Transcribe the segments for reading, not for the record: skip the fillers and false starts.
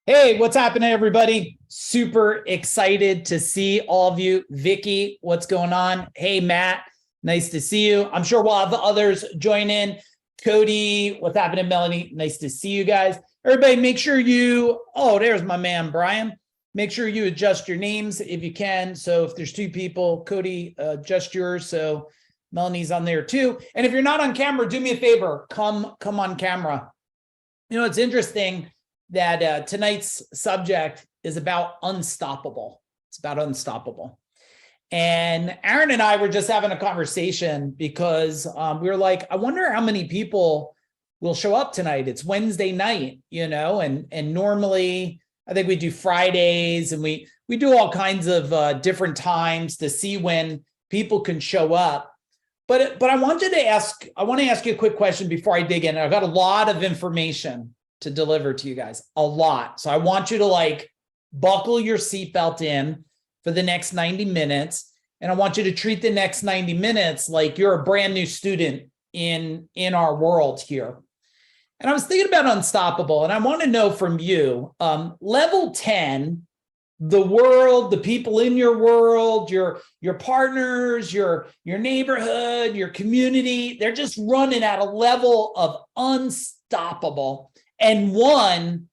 Hey, what's happening, everybody? Super excited to see all of you. Vicky, what's going on? Hey, Matt, nice to see you. I'm sure we'll have others join in. Cody, what's happening, Melanie? Nice to see you guys. Everybody, make sure there's my man, Brian. Make sure you adjust your names if you can. So if there's two people, Cody, adjust yours. So Melanie's on there too. And if you're not on camera, do me a favor, come on camera. You know, it's interesting that tonight's subject is about unstoppable. It's about unstoppable. And Aaron and I were just having a conversation because we were like, I wonder how many people will show up tonight. It's Wednesday night, and normally I think we do Fridays and we do all kinds of different times to see when people can show up. But I want to ask you a quick question before I dig in. I've got a lot of information to deliver to you guys, a lot. So I want you to buckle your seatbelt in for the next 90 minutes. And I want you to treat the next 90 minutes like you're a brand new student in our world here. And I was thinking about unstoppable, and I want to know from you, level 10, the world, the people in your world, your partners, your neighborhood, your community, they're just running at a level of unstoppable. And one,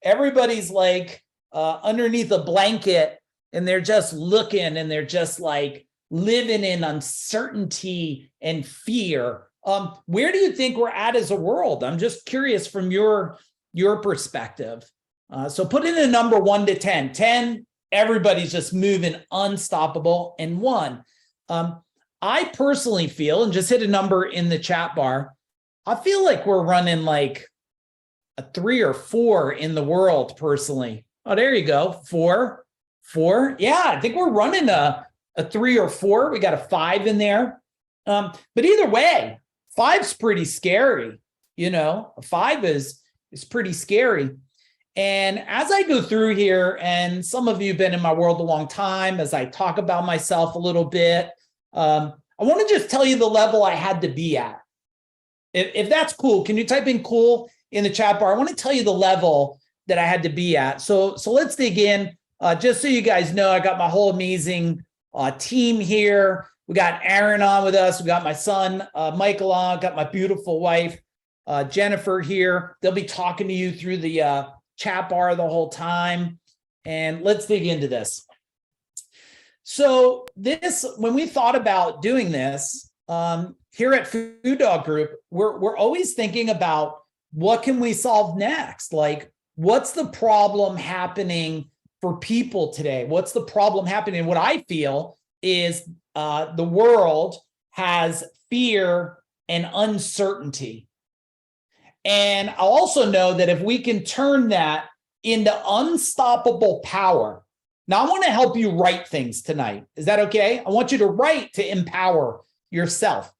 everybody's underneath a blanket and they're just looking and they're just living in uncertainty and fear. Where do you think we're at as a world? I'm just curious from your perspective. So put in a number 1 to 10. 10, everybody's just moving unstoppable. And 1, I personally feel, and just hit a number in the chat bar, I feel like we're running a 3 or 4 in the world personally. Oh, there you go. 4. Yeah, I think we're running a 3 or 4. We got a 5 in there. But either way, 5's pretty scary. A 5 is pretty scary. And as I go through here, and some of you have been in my world a long time, as I talk about myself a little bit, I want to just tell you the level I had to be at. If that's cool, can you type in cool in the chat bar? I want to tell you the level that I had to be at. So let's dig in. Just so you guys know, I got my whole amazing team here. We got Aaron on with us. We got my son, Michael on. Got my beautiful wife, Jennifer here. They'll be talking to you through the chat bar the whole time. And let's dig into this. So when we thought about doing this, here at Food Dog Group, we're always thinking about what can we solve next? What's the problem happening for people today? What's the problem happening? What I feel is the world has fear and uncertainty. And I also know that if we can turn that into unstoppable power. Now, I want to help you write things tonight. Is that okay? I want you to write to empower yourself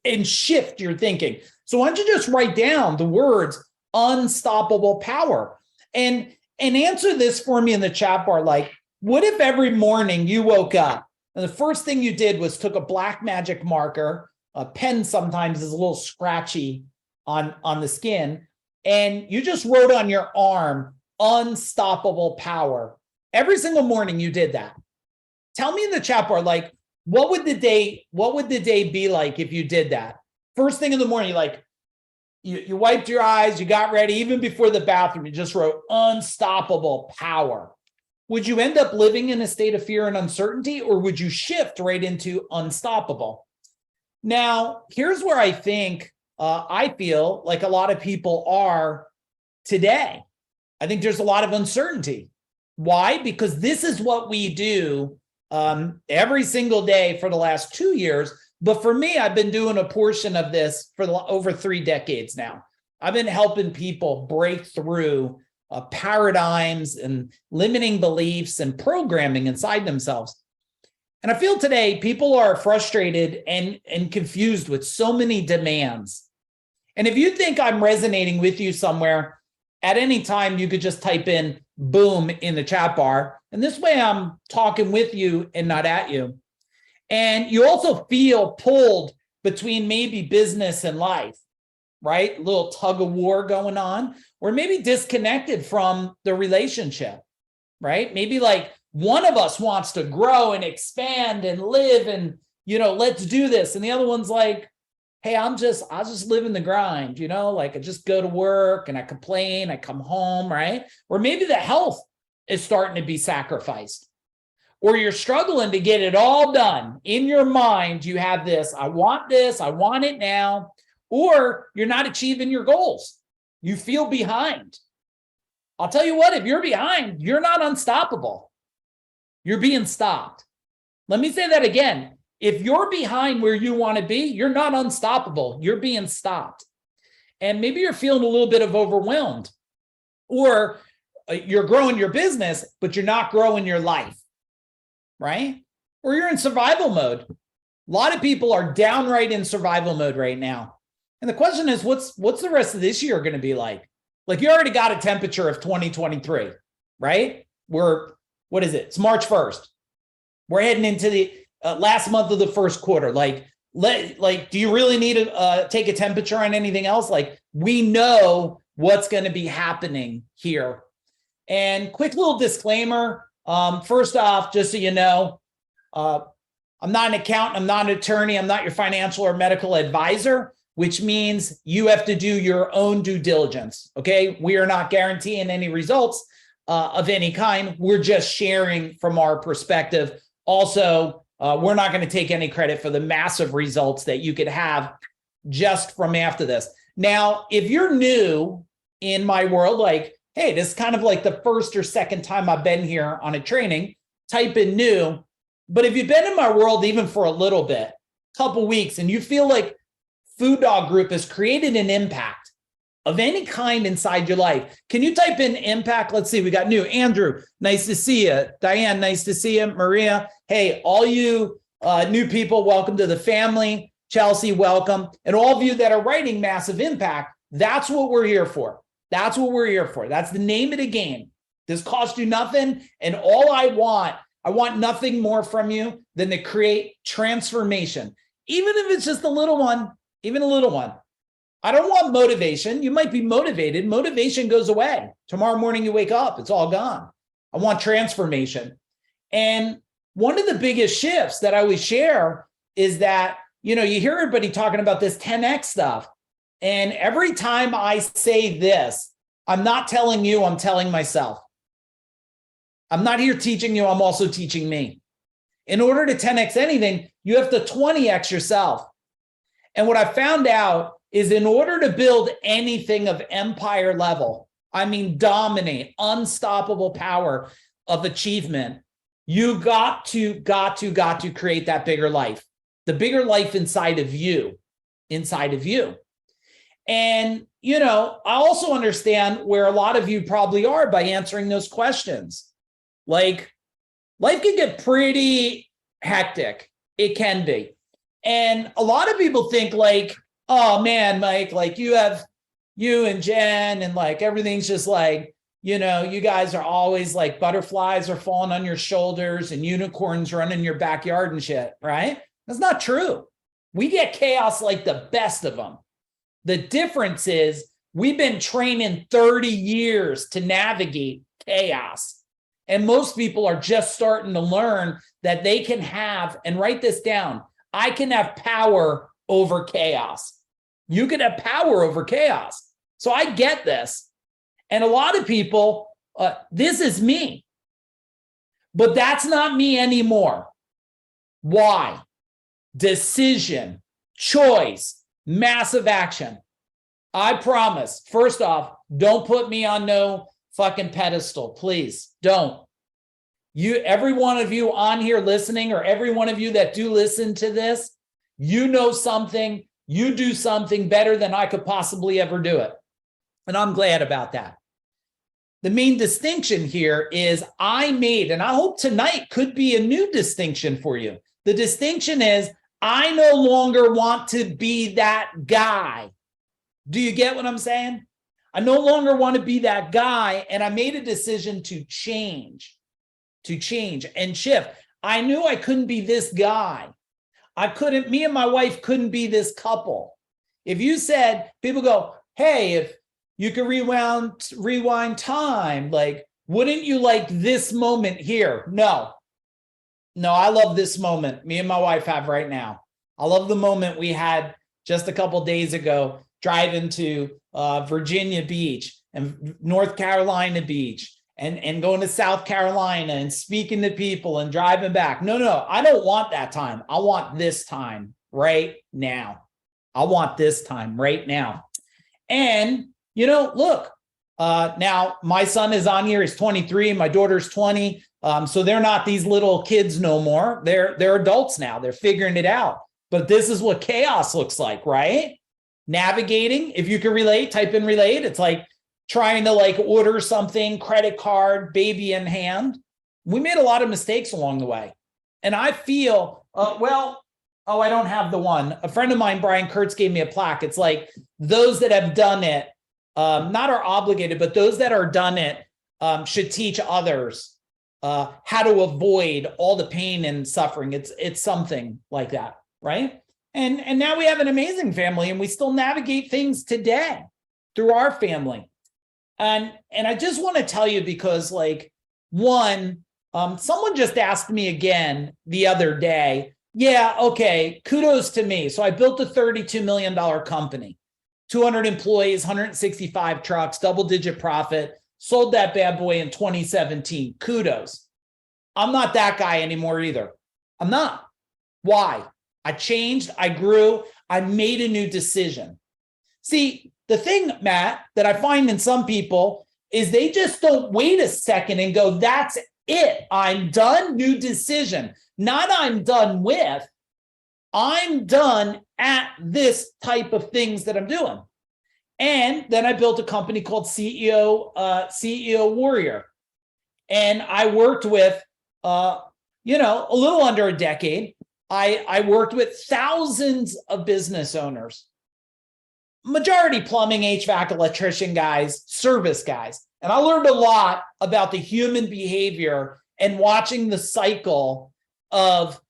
and shift your thinking. So why don't you just write down the words unstoppable power and answer this for me in the chat bar. What if every morning you woke up and the first thing you did was took a black magic marker, a pen sometimes is a little scratchy on the skin, and you just wrote on your arm, unstoppable power. Every single morning you did that. Tell me in the chat bar, what would the day be like if you did that? First thing in the morning, you wiped your eyes, you got ready, even before the bathroom, you just wrote unstoppable power. Would you end up living in a state of fear and uncertainty, or would you shift right into unstoppable? Now, here's where I think I feel like a lot of people are today. I think there's a lot of uncertainty. Why? Because this is what we do every single day for the last 2 years. But for me, I've been doing a portion of this for over 3 decades now. I've been helping people break through paradigms and limiting beliefs and programming inside themselves. And I feel today people are frustrated and confused with so many demands. And if you think I'm resonating with you somewhere, at any time, you could just type in boom in the chat bar. And this way I'm talking with you and not at you. And you also feel pulled between maybe business and life. right? A little tug of war going on, or maybe disconnected from the relationship, right? Maybe like one of us wants to grow and expand and live and, let's do this. And the other one's like, hey, I'll just live in the grind, like I just go to work and I complain, I come home, right? Or maybe the health is starting to be sacrificed, or you're struggling to get it all done. In your mind, you have this, I want it now, or you're not achieving your goals. You feel behind. I'll tell you what, if you're behind, you're not unstoppable. You're being stopped. Let me say that again. If you're behind where you want to be, you're not unstoppable. You're being stopped. And maybe you're feeling a little bit of overwhelmed, or you're growing your business, but you're not growing your life, right? Or you're in survival mode. A lot of people are downright in survival mode right now. And the question is, what's the rest of this year going to be like? Like, you already got a temperature of 2023, right? What is it? It's March 1st. We're heading into the last month of the first quarter. Do you really need to take a temperature on anything else? Like, we know what's going to be happening here. And quick little disclaimer. First off, just so you know, I'm not an accountant, I'm not an attorney, I'm not your financial or medical advisor, which means you have to do your own due diligence. Okay. We are not guaranteeing any results of any kind. We're just sharing from our perspective. Also, we're not going to take any credit for the massive results that you could have just from after this. Now, if you're new in my world, like, hey, this is kind of like the first or second time I've been here on a training, type in new. But if you've been in my world even for a little bit, couple weeks, and you feel like Food Dog Group has created an impact of any kind inside your life, can you type in impact? Let's see, we got new. Andrew, nice to see you. Diane, nice to see you. Maria, hey, all you new people, welcome to the family. Chelsea, welcome. And all of you that are writing massive impact, that's what we're here for. That's what we're here for. That's the name of the game. This costs you nothing. And all I want nothing more from you than to create transformation. Even if it's just a little one, even a little one. I don't want motivation. You might be motivated. Motivation goes away. Tomorrow morning you wake up, it's all gone. I want transformation. And one of the biggest shifts that I always share is that, you hear everybody talking about this 10X stuff. And every time I say this, I'm not telling you, I'm telling myself. I'm not here teaching you, I'm also teaching me. In order to 10X anything, you have to 20X yourself. And what I found out is, in order to build anything of empire level, I mean dominate, unstoppable power of achievement, you got to create that bigger life, the bigger life inside of you. And, I also understand where a lot of you probably are by answering those questions. Like, life can get pretty hectic. It can be. And a lot of people think like, oh man, Mike, like you and Jen and like everything's just like, you guys are always like butterflies are falling on your shoulders and unicorns running in your backyard and shit, right? That's not true. We get chaos like the best of them. The difference is we've been training 30 years to navigate chaos. And most people are just starting to learn that they can have, and write this down, I can have power over chaos. You can have power over chaos. So I get this. And a lot of people, this is me. But that's not me anymore. Why? Decision, choice, massive action. I promise. First off, don't put me on no fucking pedestal. Please don't. Every one of you on here listening, or every one of you that do listen to this, you know something, you do something better than I could possibly ever do it. And I'm glad about that. The main distinction here is I made, and I hope tonight could be a new distinction for you. The distinction is I no longer want to be that guy. Do you get what I'm saying? I no longer want to be that guy, and I made a decision to change and shift. I knew I couldn't be this guy. Me and my wife couldn't be this couple. If you said, people go, hey, if you could rewind time, like, wouldn't you like this moment here? No, I love this moment me and my wife have right now. I love the moment we had just a couple days ago, driving to Virginia Beach and North Carolina Beach and going to South Carolina and speaking to people and driving back. No, I don't want that time. I want this time right now. I want this time right now. And, look, now my son is on here. He's 23. My daughter's 20. So they're not these little kids no more. They're adults now. They're figuring it out. But this is what chaos looks like, right? Navigating. If you can relate, type in relate. It's like trying to order something, credit card, baby in hand. We made a lot of mistakes along the way. And I feel, I don't have the one. A friend of mine, Brian Kurtz, gave me a plaque. It's like those that have done it, not are obligated, but those that are done it should teach others how to avoid all the pain and suffering. It's something like that, right? And now we have an amazing family, and we still navigate things today through our family. And I just want to tell you, because someone just asked me again the other day. Yeah, okay, kudos to me. So I built a $32 million company, 200 employees, 165 trucks, double-digit profit, sold that bad boy in 2017. Kudos. I'm not that guy anymore either. I'm not. Why? I changed, I grew, I made a new decision. See, the thing, Matt, that I find in some people is they just don't wait a second and go, that's it. I'm done, new decision. Not I'm done with, I'm done at this type of things that I'm doing. And then I built a company called CEO Warrior. And I worked with, a little under a decade. I worked with thousands of business owners, majority plumbing, HVAC, electrician guys, service guys. And I learned a lot about the human behavior and watching the cycle of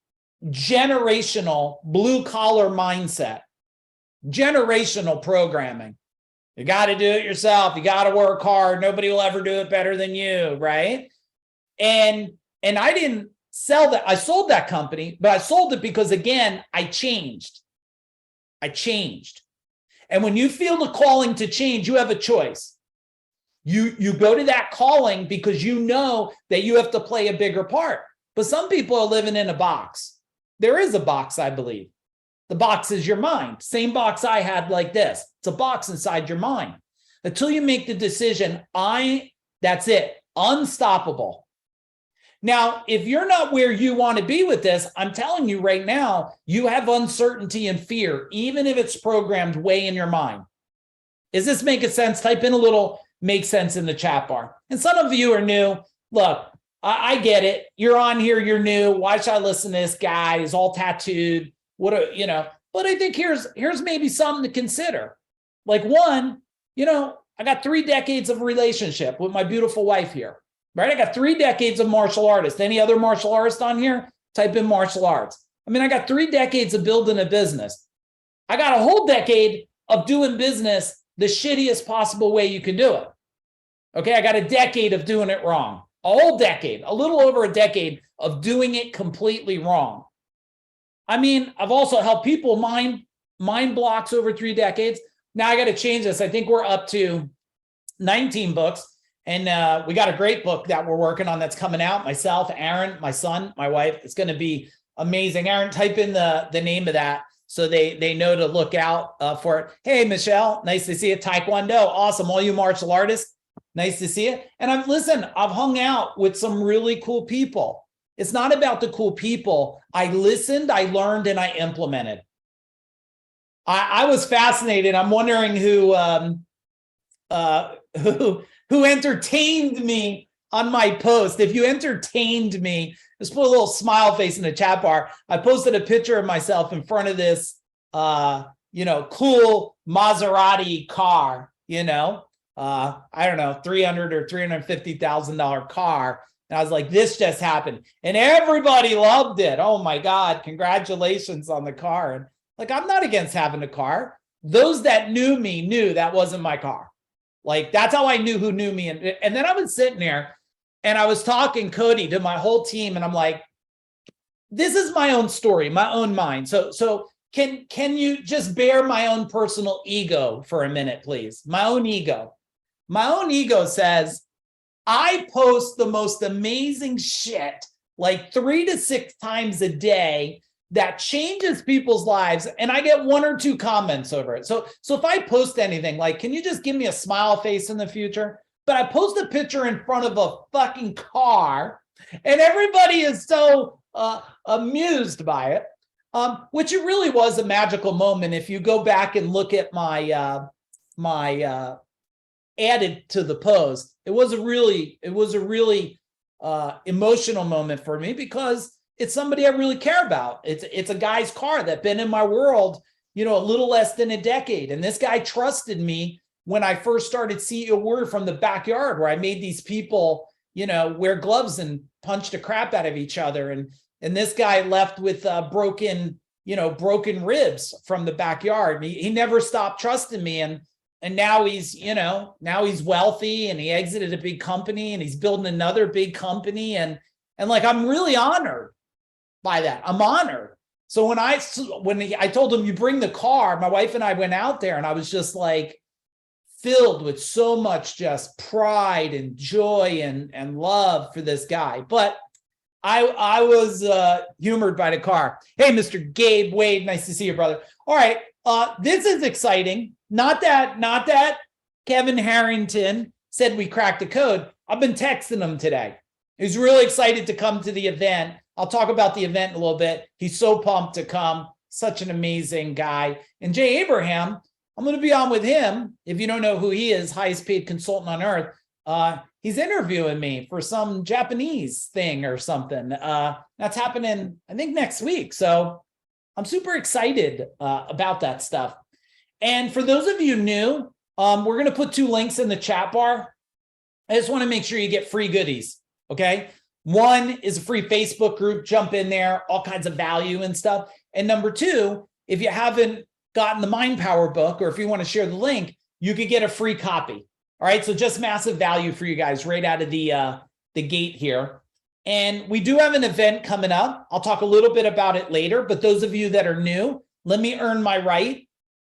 generational blue collar mindset, generational programming. You got to do it yourself. You got to work hard. Nobody will ever do it better than you, right? And I didn't sell that. I sold that company, but I sold it because, again, I changed. And when you feel the calling to change, you have a choice. You go to that calling because you know that you have to play a bigger part. But some people are living in a box. There is a box, I believe. The box is your mind. Same box I had like this. It's a box inside your mind. Until you make the decision, that's it. Unstoppable. Now, if you're not where you want to be with this, I'm telling you right now, you have uncertainty and fear, even if it's programmed way in your mind. Is this making sense? Type in a little make sense in the chat bar. And some of you are new. Look, I get it. You're on here, you're new. Why should I listen to this guy? He's all tattooed. But I think here's maybe something to consider. Like, one, I got 3 decades of relationship with my beautiful wife here. Right? I got 3 decades of martial artists. Any other martial artist on here? Type in martial arts. I got 3 decades of building a business. I got a whole decade of doing business the shittiest possible way you can do it. Okay, I got a decade of doing it wrong. A whole decade, a little over a decade of doing it completely wrong. I've also helped people mind blocks over 3 decades. Now I got to change this. I think we're up to 19 books. And we got a great book that we're working on that's coming out. Myself, Aaron, my son, my wife. It's going to be amazing. Aaron, type in the name of that so they know to look out for it. Hey, Michelle, nice to see you. Taekwondo, awesome. All you martial artists, nice to see you. And I've hung out with some really cool people. It's not about the cool people. I listened, I learned, and I implemented. I was fascinated. I'm wondering who entertained me on my post. If you entertained me, just put a little smile face in the chat bar. I posted a picture of myself in front of this, cool Maserati car, I don't know, $300,000 or $350,000 car. And I was like, this just happened. And everybody loved it. Oh my God, congratulations on the car. And I'm not against having a car. those that knew me knew that wasn't my car. Like, that's how I knew who knew me. And then I was sitting there and I was talking, Cody, to my whole team. And I'm like, this is my own story, my own mind. So can you just bear my own personal ego for a minute, please? My own ego. My own ego says, I post the most amazing shit like 3 to 6 times a day that changes people's lives, and I get 1 or 2 comments over it. So if I post anything like, can you just give me a smile face in the future? But I post a picture in front of a fucking car, and everybody is so amused by it, which it really was a magical moment. If you go back and look at my added to the post, it was a really emotional moment for me, because it's somebody I really care about. It's a guy's car that's been in my world, a little less than a decade. And this guy trusted me when I first started CEO Warrior from the backyard, where I made these people, wear gloves and punch the crap out of each other. And this guy left with broken ribs from the backyard. He never stopped trusting me. And now he's wealthy, and he exited a big company, and he's building another big company. And like, I'm really honored by that. I'm honored. So when I told him, you bring the car, my wife and I went out there, and I was just like filled with so much just pride and joy and love for this guy. But I was humored by the car. Hey, Mr. Gabe Wade, nice to see you, brother. All right, this is exciting. Not that Kevin Harrington said we cracked the code. I've been texting him today. He's really excited to come to the event. I'll talk about the event in a little bit. He's so pumped to come. Such an amazing guy. And Jay Abraham, I'm going to be on with him. If you don't know who he is, highest paid consultant on earth. He's interviewing me for some Japanese thing or something. That's happening, I think, next week. So I'm super excited about that stuff. And for those of you new, we're going to put 2 links in the chat bar. I just want to make sure you get free goodies, okay? One is a free Facebook group. Jump in there, all kinds of value and stuff. And number 2, if you haven't gotten the Mind Power book, or if you want to share the link, you could get a free copy. All right, so just massive value for you guys right out of the gate here. And we do have an event coming up. I'll talk a little bit about it later, but those of you that are new, let me earn my right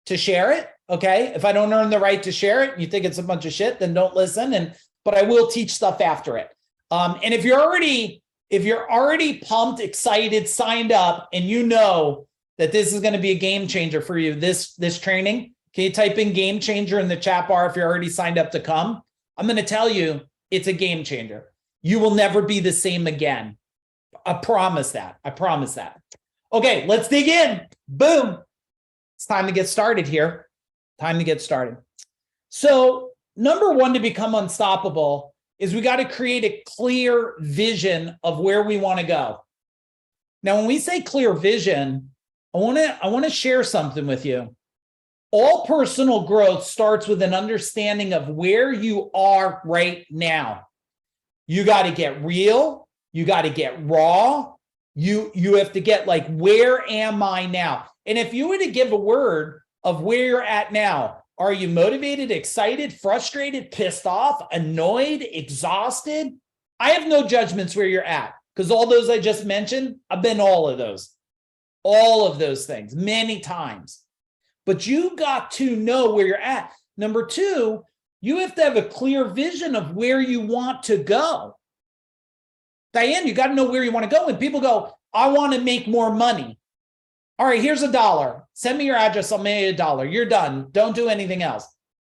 to share it, okay? If I don't earn the right to share it, and you think it's a bunch of shit, then don't listen. But I will teach stuff after it. And if you're already pumped, excited, signed up, and you know that this is going to be a game changer for you, this training, can you type in game changer in the chat bar if you're already signed up to come? I'm going to tell you, it's a game changer. You will never be the same again. I promise that. I promise that. Okay, let's dig in. Boom. It's time to get started here. Time to get started. So number 1 to become unstoppable is we got to create a clear vision of where we want to go. Now, when we say clear vision, I want to share something with you. All personal growth starts with an understanding of where you are right now. You got to get real. You got to get raw. You have to get like, where am I now? And if you were to give a word of where you're at now, are you motivated, excited, frustrated, pissed off, annoyed, exhausted? I have no judgments where you're at, because all those I just mentioned, I've been all of those things many times. But you got to know where you're at. Number 2, you have to have a clear vision of where you want to go. Diane, you got to know where you want to go. When people go, I want to make more money. All right, here's $1. Send me your address. I'll mail you $1. You're done. Don't do anything else.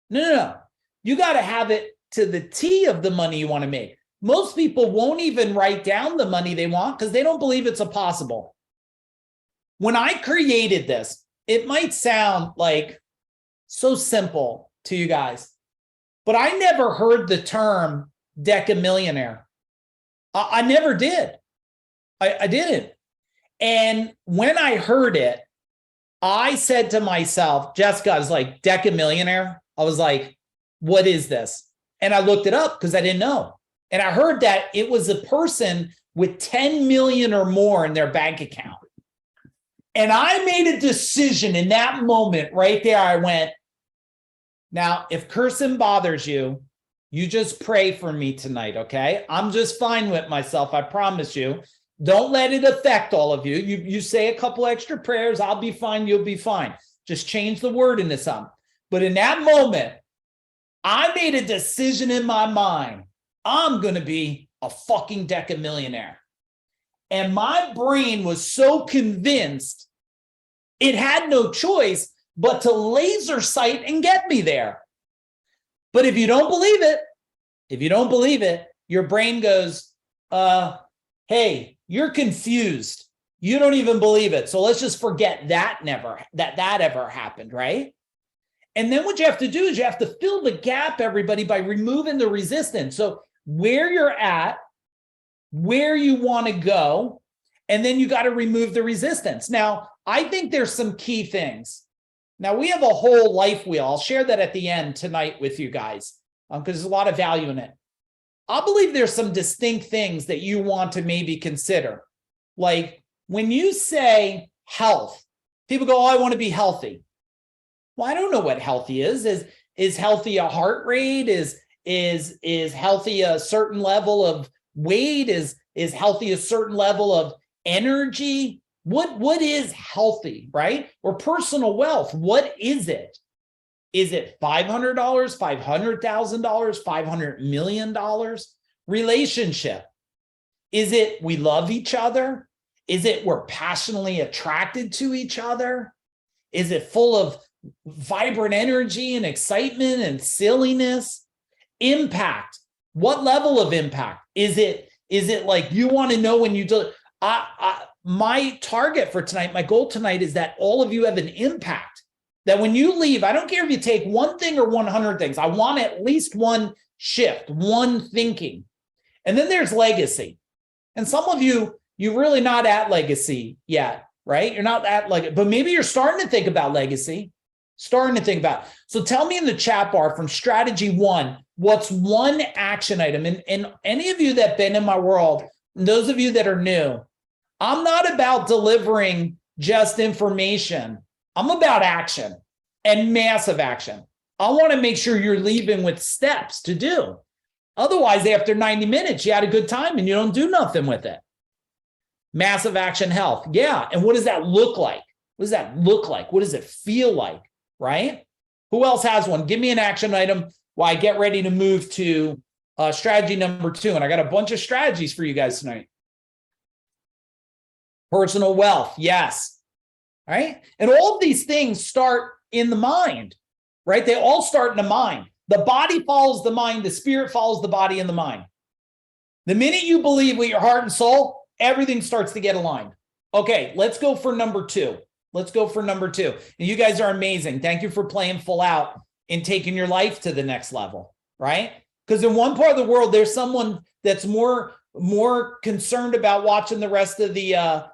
No. You got to have it to the T of the money you want to make. Most people won't even write down the money they want because they don't believe it's possible. When I created this, it might sound like so simple to you guys, but I never heard the term decamillionaire. I never did. I didn't. And when I heard it, I said to myself, Jessica, I was like, decamillionaire? I was like, what is this? And I looked it up because I didn't know. And I heard that it was a person with 10 million or more in their bank account. And I made a decision in that moment right there. I went, now, if cursing bothers you, you just pray for me tonight, okay? I'm just fine with myself, I promise you. Don't let it affect all of you. You say a couple extra prayers, I'll be fine, you'll be fine. Just change the word into something. But in that moment, I made a decision in my mind. I'm going to be a fucking decamillionaire. And my brain was so convinced it had no choice but to laser sight and get me there. But if you don't believe it, your brain goes, hey, you're confused. You don't even believe it. So let's just forget that ever happened, right? And then what you have to do is you have to fill the gap, everybody, by removing the resistance. So where you're at, where you want to go, and then you got to remove the resistance. Now, I think there's some key things. Now, we have a whole life wheel. I'll share that at the end tonight with you guys because there's a lot of value in it. I believe there's some distinct things that you want to maybe consider. Like when you say health, people go, oh, I want to be healthy. Well, I don't know what healthy is. Is healthy a heart rate? Is healthy a certain level of weight? Is healthy a certain level of energy? What is healthy, right? Or personal wealth, what is it? Is it $500, $500,000, $500 million? Relationship. Is it we love each other? Is it we're passionately attracted to each other? Is it full of vibrant energy and excitement and silliness? Impact. What level of impact? Is it like you want to know when you do? My target for tonight, my goal tonight is that all of you have an impact. That when you leave, I don't care if you take one thing or 100 things. I want at least one shift, one thinking. And then there's legacy. And some of you're really not at legacy yet, right? You're not at legacy, but maybe you're starting to think about legacy, starting to think about it. So tell me in the chat bar from strategy 1, what's one action item? And any of you that have been in my world, and those of you that are new, I'm not about delivering just information. I'm about action and massive action. I want to make sure you're leaving with steps to do. Otherwise, after 90 minutes, you had a good time and you don't do nothing with it. Massive action health. Yeah. And what does that look like? What does that look like? What does it feel like? Right? Who else has one? Give me an action item while I get ready to move to strategy number 2. And I got a bunch of strategies for you guys tonight. Personal wealth. Yes. All right. And all of these things start in the mind, right? They all start in the mind. The body follows the mind. The spirit follows the body and the mind. The minute you believe with your heart and soul, everything starts to get aligned. Okay, let's go for number 2. Let's go for number 2. And you guys are amazing. Thank you for playing full out and taking your life to the next level, right? Because in one part of the world, there's someone that's more concerned about watching the rest of the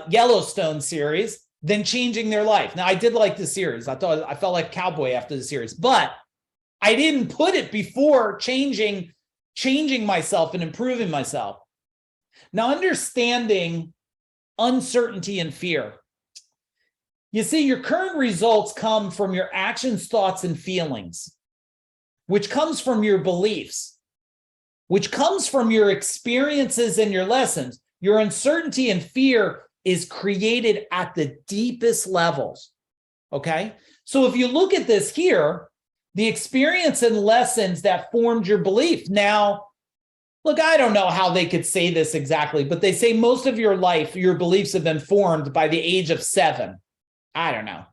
Yellowstone series than changing their life. Now, I did like the series. I felt like a cowboy after the series, but I didn't put it before changing myself and improving myself. Now, understanding uncertainty and fear. You see, your current results come from your actions, thoughts, and feelings, which comes from your beliefs, which comes from your experiences and your lessons. Your uncertainty and fear is created at the deepest levels, okay? So if you look at this here, the experience and lessons that formed your belief. Now, look, I don't know how they could say this exactly, but they say most of your life, your beliefs have been formed by the age of 7. I don't know.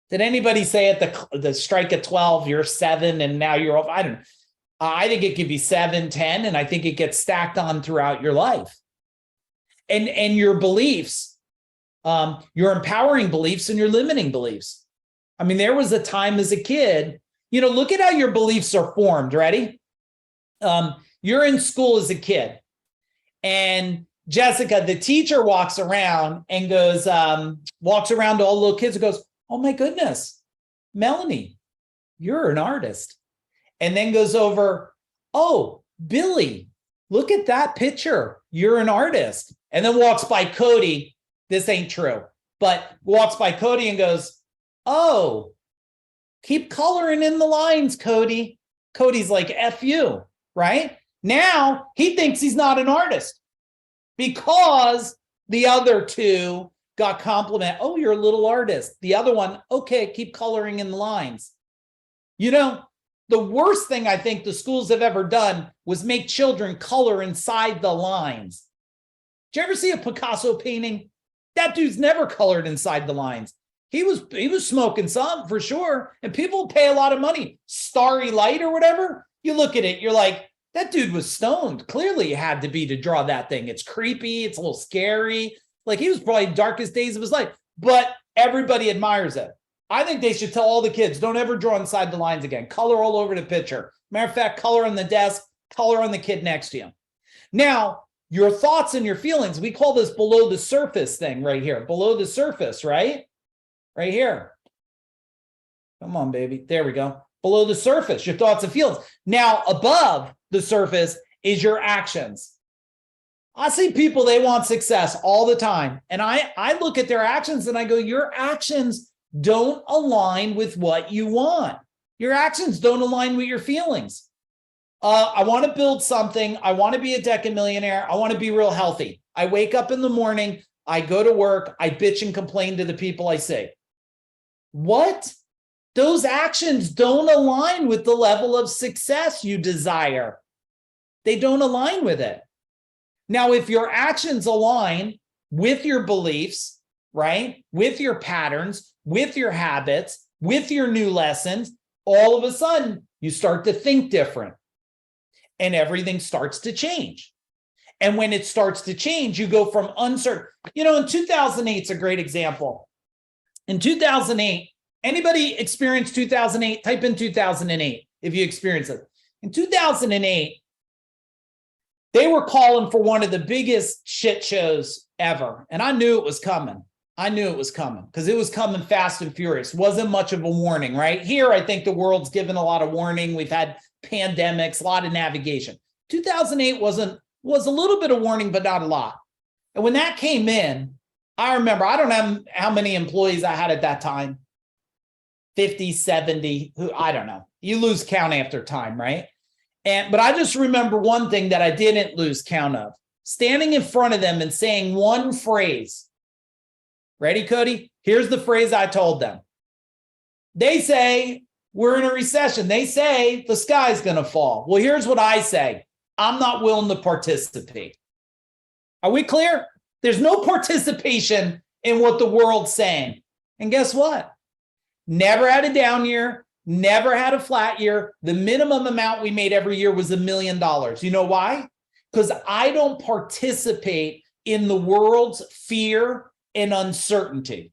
Did anybody say at the strike at 12, you're 7 and now you're off? I don't know. I think it could be 7, 10, and I think it gets stacked on throughout your life. And your beliefs, your empowering beliefs and your limiting beliefs. I mean, there was a time as a kid, look at how your beliefs are formed. Ready? You're in school as a kid, and Jessica, the teacher, walks around and goes, walks around to all the little kids and goes, oh my goodness, Melanie, you're an artist. And then goes over, oh, Billy, look at that picture. You're an artist. And then walks by Cody. This ain't true. but walks by Cody and goes, oh, keep coloring in the lines, Cody. Cody's like, F you, right? Now he thinks he's not an artist because the other two got compliment. Oh, you're a little artist. The other one, okay, keep coloring in the lines. You know, the worst thing I think the schools have ever done was make children color inside the lines. Did you ever see a Picasso painting? That dude's never colored inside the lines. He was smoking some for sure, and people pay a lot of money. Starry Light or whatever. You look at it, you're like, that dude was stoned. Clearly, it had to be to draw that thing. It's creepy. It's a little scary. Like he was probably darkest days of his life, but everybody admires it. I think they should tell all the kids, don't ever draw inside the lines again. Color all over the picture. Matter of fact, color on the desk, color on the kid next to you. Now, your thoughts and your feelings, we call this below the surface thing right here. Below the surface, right? Right here. Come on, baby. There we go. Below the surface, your thoughts and feelings. Now, above the surface is your actions. I see people, they want success all the time. And I look at their actions and I go, your actions don't align with what you want. Your actions don't align with your feelings. I want to build something. I want to be a decamillionaire. I want to be real healthy. I wake up in the morning. I go to work. I bitch and complain to the people I see. What? Those actions don't align with the level of success you desire. They don't align with it. Now, if your actions align with your beliefs, right, with your patterns, with your habits, with your new lessons, all of a sudden you start to think different and everything starts to change. And when it starts to change, you go from uncertain. You know, in 2008, it's a great example. In 2008, anybody experienced 2008? Type in 2008 if you experience it. In 2008, they were calling for one of the biggest shit shows ever. And I knew it was coming. I knew it was coming because it was coming fast and furious. Wasn't much of a warning, right? Here, I think the world's given a lot of warning. We've had pandemics, a lot of navigation. 2008 was a little bit of warning, but not a lot. And when that came in, I remember, I don't know how many employees I had at that time, 50, 70, I don't know. You lose count after time, right? But I just remember one thing that I didn't lose count of, standing in front of them and saying one phrase. Ready, Cody? Here's the phrase I told them. They say we're in a recession. They say the sky's going to fall. Well, here's what I say. I'm not willing to participate. Are we clear? There's no participation in what the world's saying. And guess what? Never had a down year, never had a flat year. The minimum amount we made every year was $1 million. You know why? Because I don't participate in the world's fear and uncertainty.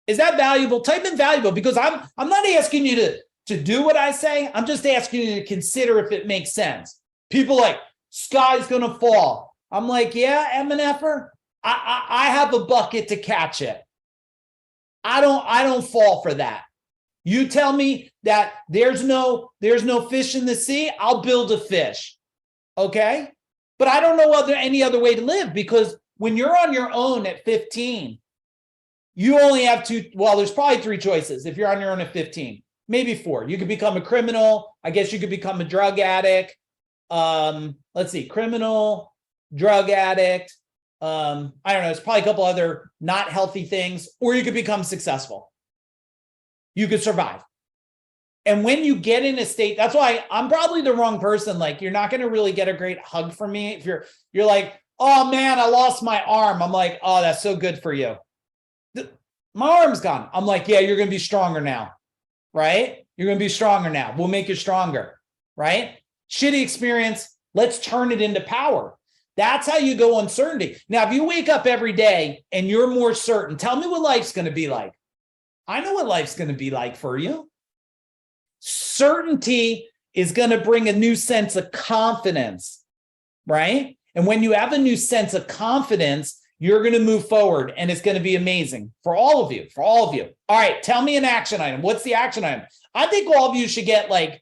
Is that valuable? Type in valuable, because I'm not asking you to do what I say. I'm just asking you to consider if it makes sense. People like, sky's going to fall. I'm like, yeah, MNFer, I have a bucket to catch it. I don't fall for that. You tell me that there's no fish in the sea, I'll build a fish. Okay? But I don't know any other way to live, because when you're on your own at 15, you only have there's probably 3 choices if you're on your own at 15, maybe 4. You could become a criminal. I guess you could become a drug addict. Let's see, criminal, drug addict. I don't know. There's probably a couple other not healthy things, or you could become successful. You could survive. And when you get in a state, that's why I'm probably the wrong person. Like, you're not going to really get a great hug from me. If you're like, oh man, I lost my arm. I'm like, oh, that's so good for you. My arm's gone. I'm like, yeah, you're going to be stronger now, right? You're going to be stronger now. We'll make you stronger, right? Shitty experience. Let's turn it into power. That's how you go uncertainty. Now, if you wake up every day and you're more certain, tell me what life's going to be like. I know what life's going to be like for you. Certainty is going to bring a new sense of confidence, right? And when you have a new sense of confidence, you're going to move forward, and it's going to be amazing for all of you, All right, tell me an action item. What's the action item? I think all of you should get I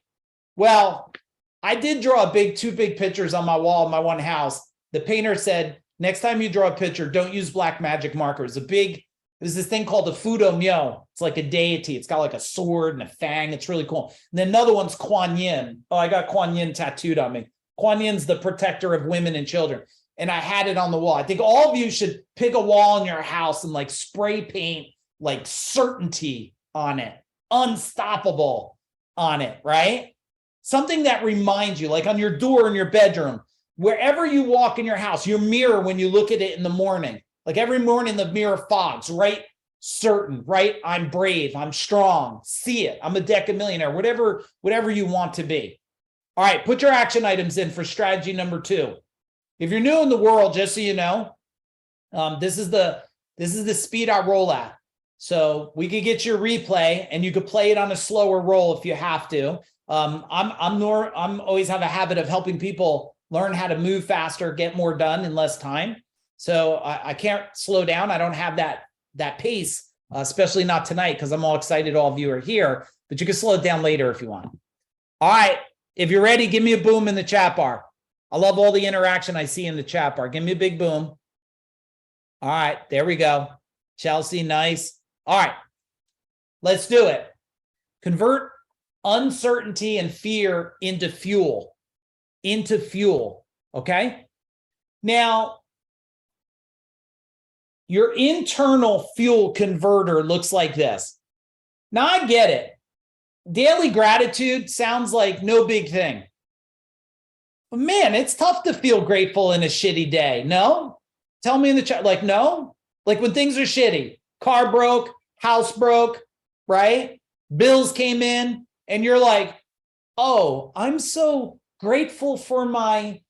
did draw 2 big pictures on my wall in my one house. The painter said, next time you draw a picture, don't use black magic markers. A big There's this thing called the Fudo Myo. It's like a deity. It's got like a sword and a fang. It's really cool. And then another one's Kuan Yin. Oh, I got Kuan Yin tattooed on me. Kuan Yin's the protector of women and children. And I had it on the wall. I think all of you should pick a wall in your house and like spray paint like certainty on it, unstoppable on it, right? Something that reminds you, like on your door in your bedroom, wherever you walk in your house, your mirror, when you look at it in the morning, like every morning the mirror fogs, right? Certain, right? I'm brave, I'm strong, see it, I'm a decamillionaire, whatever you want to be. All right, put your action items in for strategy number 2. If you're new in the world, just so you know, this is the speed I roll at. So we could get your replay and you could play it on a slower roll if you have to. I'm always have a habit of helping people learn how to move faster, get more done in less time. So I can't slow down. I don't have that pace, especially not tonight because I'm all excited all of you are here, but you can slow it down later if you want. All right, if you're ready, give me a boom in the chat bar. I love all the interaction I see in the chat bar. Give me a big boom. All right, there we go. Chelsea, nice. All right, let's do it. Convert uncertainty and fear into fuel. Okay? Now, your internal fuel converter looks like this. Now, I get it. Daily gratitude sounds like no big thing. But man, it's tough to feel grateful in a shitty day. No? Tell me in the chat, like, no? Like when things are shitty, car broke, house broke, right? Bills came in, and you're like, oh, I'm so grateful for my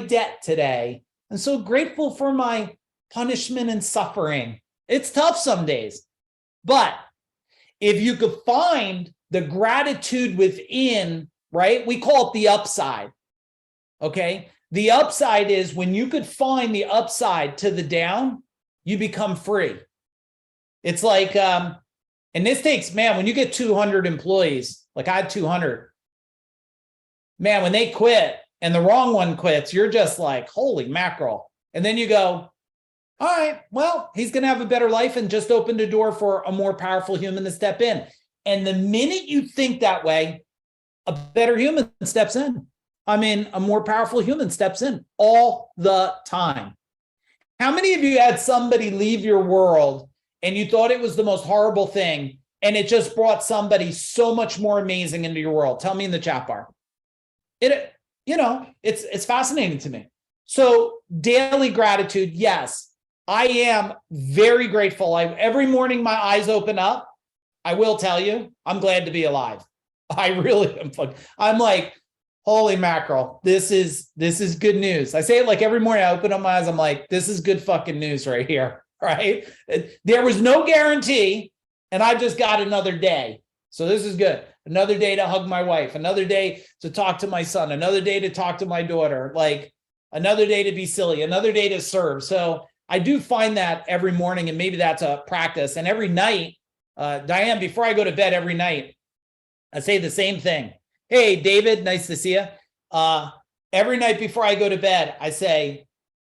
debt today. I'm so grateful for my punishment and suffering. It's tough some days. But if you could find the gratitude within, right? We call it the upside. Okay. The upside is when you could find the upside to the down, you become free. It's like, and this takes, man, when you get 200 employees, like I had 200, man, when they quit and the wrong one quits, you're just like, holy mackerel. And then you go, all right, well, he's going to have a better life and just opened a door for a more powerful human to step in. And the minute you think that way, a better human steps in. I mean, a more powerful human steps in all the time. How many of you had somebody leave your world and you thought it was the most horrible thing and it just brought somebody so much more amazing into your world? Tell me in the chat bar. It's fascinating to me. So daily gratitude, yes, I am very grateful. Every morning my eyes open up. I will tell you, I'm glad to be alive. I really am. I'm like, holy mackerel, this is good news. I say it like every morning I open up my eyes, I'm like, this is good fucking news right here, right? There was no guarantee, and I just got another day. So this is good. Another day to hug my wife, another day to talk to my son, another day to talk to my daughter, like another day to be silly, another day to serve. So I do find that every morning, and maybe that's a practice. And every night, Diane, before I go to bed every night, I say the same thing. Hey, David, nice to see you. Every night before I go to bed, I say,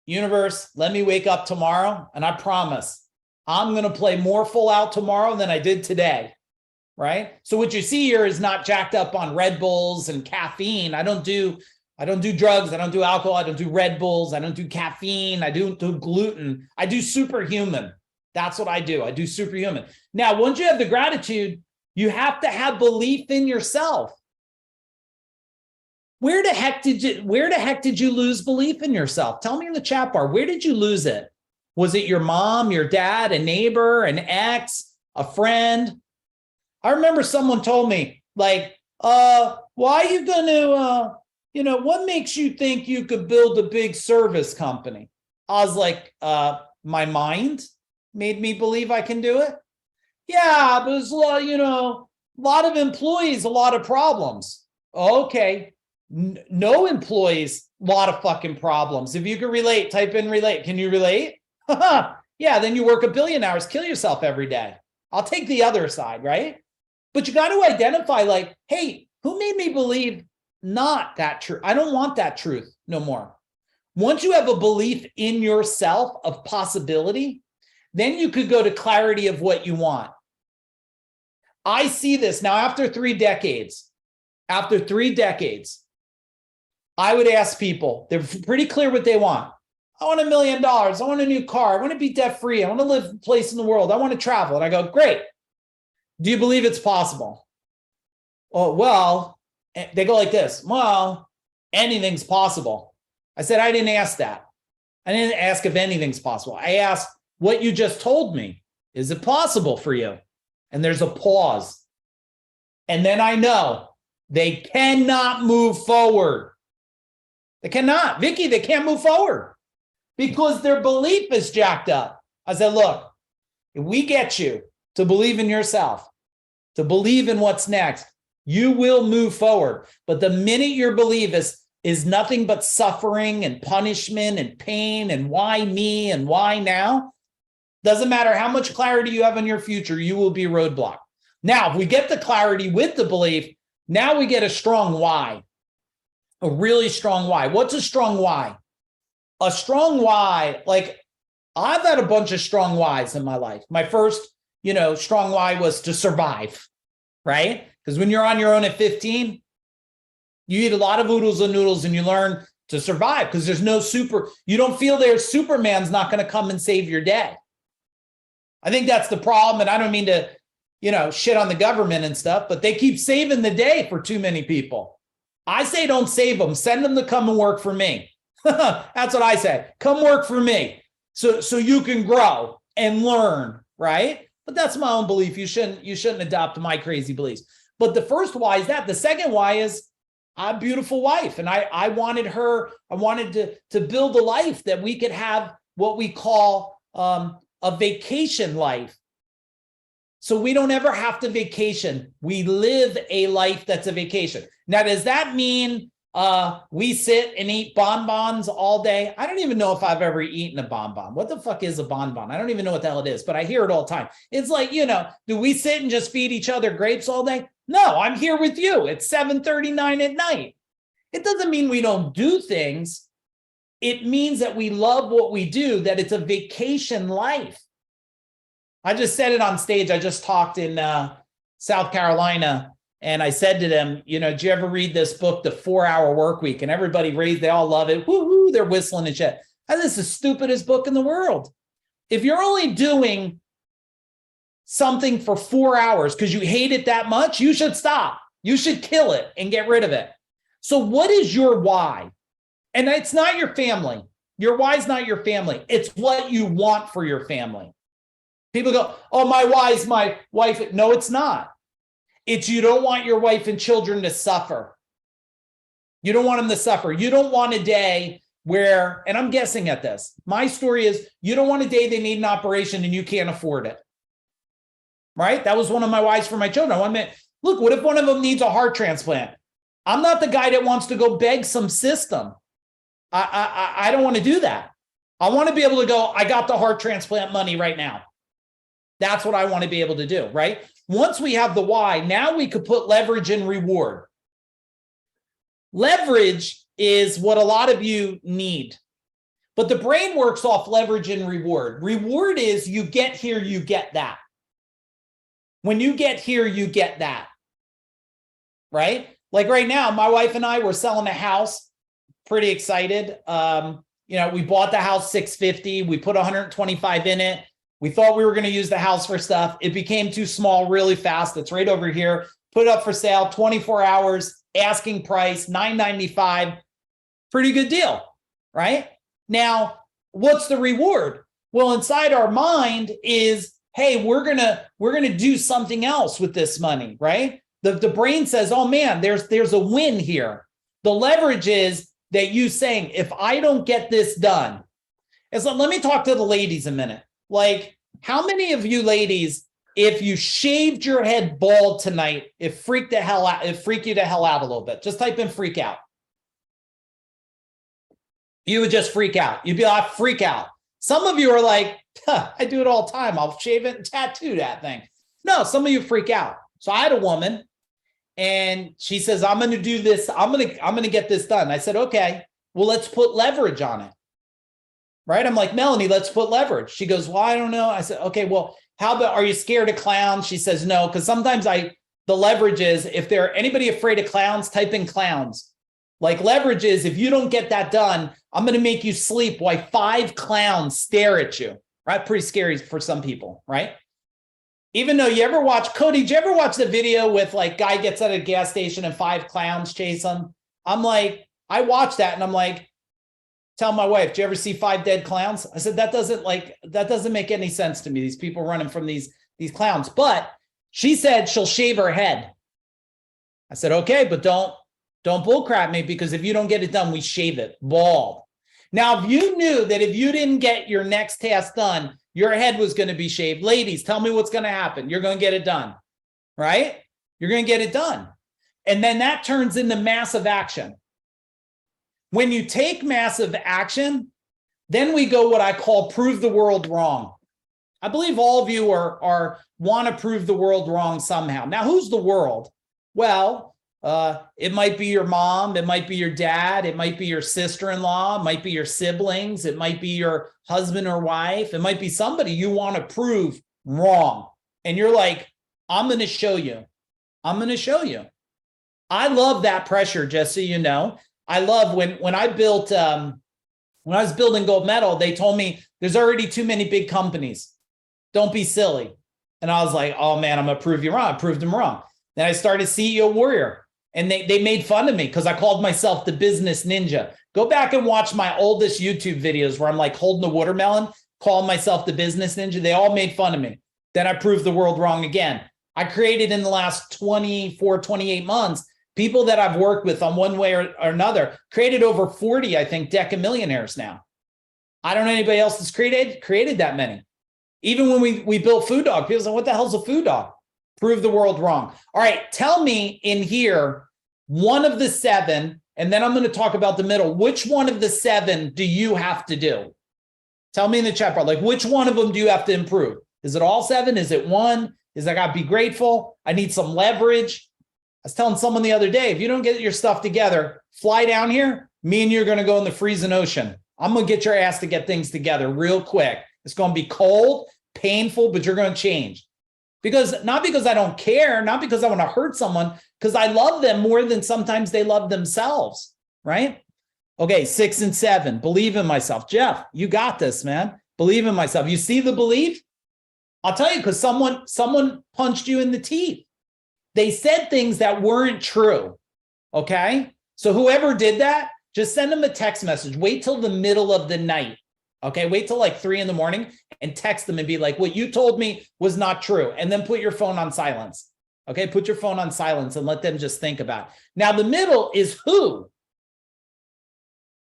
universe, let me wake up tomorrow. And I promise I'm going to play more full out tomorrow than I did today. Right. So what you see here is not jacked up on Red Bulls and caffeine. I don't do drugs. I don't do alcohol. I don't do Red Bulls. I don't do caffeine. I don't do gluten. I do superhuman. That's what I do. I do superhuman. Now, once you have the gratitude, you have to have belief in yourself. Where the heck did you lose belief in yourself? Tell me in the chat bar, where did you lose it? Was it your mom, your dad, a neighbor, an ex, a friend? I remember someone told me, like, why are you going to, what makes you think you could build a big service company? I was like, my mind made me believe I can do it. Yeah, but there's a lot of employees, a lot of problems. Okay. No employees, a lot of fucking problems. If you can relate, type in relate. Can you relate? Yeah, then you work 1 billion hours, kill yourself every day. I'll take the other side, right? But you got to identify like, hey, who made me believe not that true? I don't want that truth no more. Once you have a belief in yourself of possibility, Then you could go to clarity of what you want. I see this now after 3 decades. After 3 decades, I would ask people, they're pretty clear what they want. I want $1 million. I want a new car. I want to be debt free. I want to live a place in the world. I want to travel. And I go, great. Do you believe it's possible? Oh, well, they go like this. Well, anything's possible. I said, I didn't ask that. I didn't ask if anything's possible. I asked what you just told me. Is it possible for you? And there's a pause. And then I know they cannot move forward. They cannot. Vicky, they can't move forward because their belief is jacked up. I said, look, if we get you to believe in yourself, to believe in what's next, you will move forward. But the minute your belief is nothing but suffering and punishment and pain and why me and why now, doesn't matter how much clarity you have in your future, you will be roadblocked. Now, if we get the clarity with the belief, now we get a strong why, a really strong why. What's a strong why? A strong why, like I've had a bunch of strong whys in my life. My first, strong why was to survive, right? Because when you're on your own at 15, you eat a lot of oodles and noodles and you learn to survive because there's no you don't feel there's Superman's not going to come and save your day. I think that's the problem. And I don't mean to, shit on the government and stuff, but they keep saving the day for too many people. I say, don't save them. Send them to come and work for me. That's what I say. Come work for me. So you can grow and learn, right? But that's my own belief. You shouldn't adopt my crazy beliefs. But the first why is that. The second why is I'm a beautiful wife. And I wanted to build a life that we could have what we call a vacation life. So we don't ever have to vacation. We live a life that's a vacation. Now, does that mean we sit and eat bonbons all day? I don't even know if I've ever eaten a bonbon. What the fuck is a bonbon? I don't even know what the hell it is, but I hear it all the time. It's like, do we sit and just feed each other grapes all day? No, I'm here with you. It's 7:39 at night. It doesn't mean we don't do things. It means that we love what we do, that it's a vacation life. I just said it on stage. I just talked in South Carolina, and I said to them, did you ever read this book, The 4-Hour Workweek? And everybody they all love it. Woo-hoo, they're whistling and shit. This is the stupidest book in the world. If you're only doing something for 4 hours because you hate it that much, you should stop. You should kill it and get rid of it. So what is your why? And it's not your family. Your why is not your family. It's what you want for your family. People go, oh, my why is my wife. No, it's not. It's you don't want your wife and children to suffer. You don't want them to suffer. You don't want a day where, and I'm guessing at this, my story is you don't want a day they need an operation and you can't afford it. Right? That was one of my whys for my children. Look, what if one of them needs a heart transplant? I'm not the guy that wants to go beg some system. I don't want to do that. I want to be able to go, I got the heart transplant money right now. That's what I want to be able to do, right? Once we have the why, now we could put leverage and reward. Leverage is what a lot of you need, but the brain works off leverage and reward. Reward is you get here, you get that. When you get here, you get that, right? Like right now, my wife and I were selling a house, pretty excited. We bought the house $650. We put 125 in it. We thought we were going to use the house for stuff. It became too small really fast. It's right over here. Put it up for sale, 24 hours, asking price, $995. Pretty good deal, right? Now, what's the reward? Well, inside our mind is, hey, we're gonna do something else with this money, right? The brain says, oh man, there's a win here. The leverage is that you saying, if I don't get this done, it's like, let me talk to the ladies a minute. Like, how many of you ladies, if you shaved your head bald tonight, it freaked you the hell out a little bit? Just type in freak out. You would just freak out. You'd be like, freak out. Some of you are like, I do it all the time. I'll shave it and tattoo that thing. No, some of you freak out. So I had a woman and she says, I'm going to do this. I'm going to get this done. I said, okay, well, let's put leverage on it. right? I'm like, Melanie, let's put leverage. She goes, well, I don't know. I said, okay, well, how about, are you scared of clowns? She says, no, because sometimes the leverage is, if there anybody afraid of clowns, type in clowns. Like leverage is, if you don't get that done, I'm going to make you sleep while 5 clowns stare at you, right? Pretty scary for some people, right? Even though you ever watch, Cody, did you ever watch the video with like guy gets at a gas station and 5 clowns chase him? I'm like, I watched that and I'm like, tell my wife, did you ever see 5 dead clowns? I said, that doesn't make any sense to me. These people running from these clowns. But she said she'll shave her head. I said, okay, but don't bullcrap me, because if you don't get it done, we shave it bald. Now, if you knew that if you didn't get your next task done, your head was going to be shaved, ladies, tell me what's going to happen. You're going to get it done, right? You're going to get it done. And then that turns into massive action. When you take massive action, then we go what I call prove the world wrong. I believe all of you want to prove the world wrong somehow. Now, who's the world? Well, it might be your mom, it might be your dad, it might be your sister-in-law, it might be your siblings, it might be your husband or wife, it might be somebody you want to prove wrong. And you're like, I'm going to show you. I'm going to show you. I love that pressure, just so you know. I love when I built, when I was building Gold Medal, they told me there's already too many big companies. Don't be silly. And I was like, oh man, I'm going to prove you wrong. I proved them wrong. Then I started CEO Warrior, and they made fun of me because I called myself the business ninja. Go back and watch my oldest YouTube videos where I'm like holding a watermelon, calling myself the business ninja. They all made fun of me. Then I proved the world wrong again. I created in the last 24, 28 months, people that I've worked with on one way or another, created over 40, I think, Deca millionaires now. I don't know anybody else that's created that many. Even when we built Food Dog, people say, what the hell's a food dog? Prove the world wrong. All right, tell me in here one of the 7, and then I'm going to talk about the middle. Which one of the 7 do you have to do? Tell me in the chat bar, like which one of them do you have to improve? Is it all 7? Is it 1? Is I got to be grateful? I need some leverage. I was telling someone the other day, if you don't get your stuff together, fly down here. Me and you are going to go in the freezing ocean. I'm going to get your ass to get things together real quick. It's going to be cold, painful, but you're going to change. Not because I don't care, not because I want to hurt someone, because I love them more than sometimes they love themselves, right? Okay, 6 and 7, believe in myself. Jeff, you got this, man. Believe in myself. You see the belief? I'll tell you, because someone punched you in the teeth. They said things that weren't true, okay? So whoever did that, just send them a text message. Wait till the middle of the night, okay? Wait till like 3 in the morning and text them and be like, what you told me was not true. And then put your phone on silence, okay? Put your phone on silence and let them just think about it. Now, the middle is who?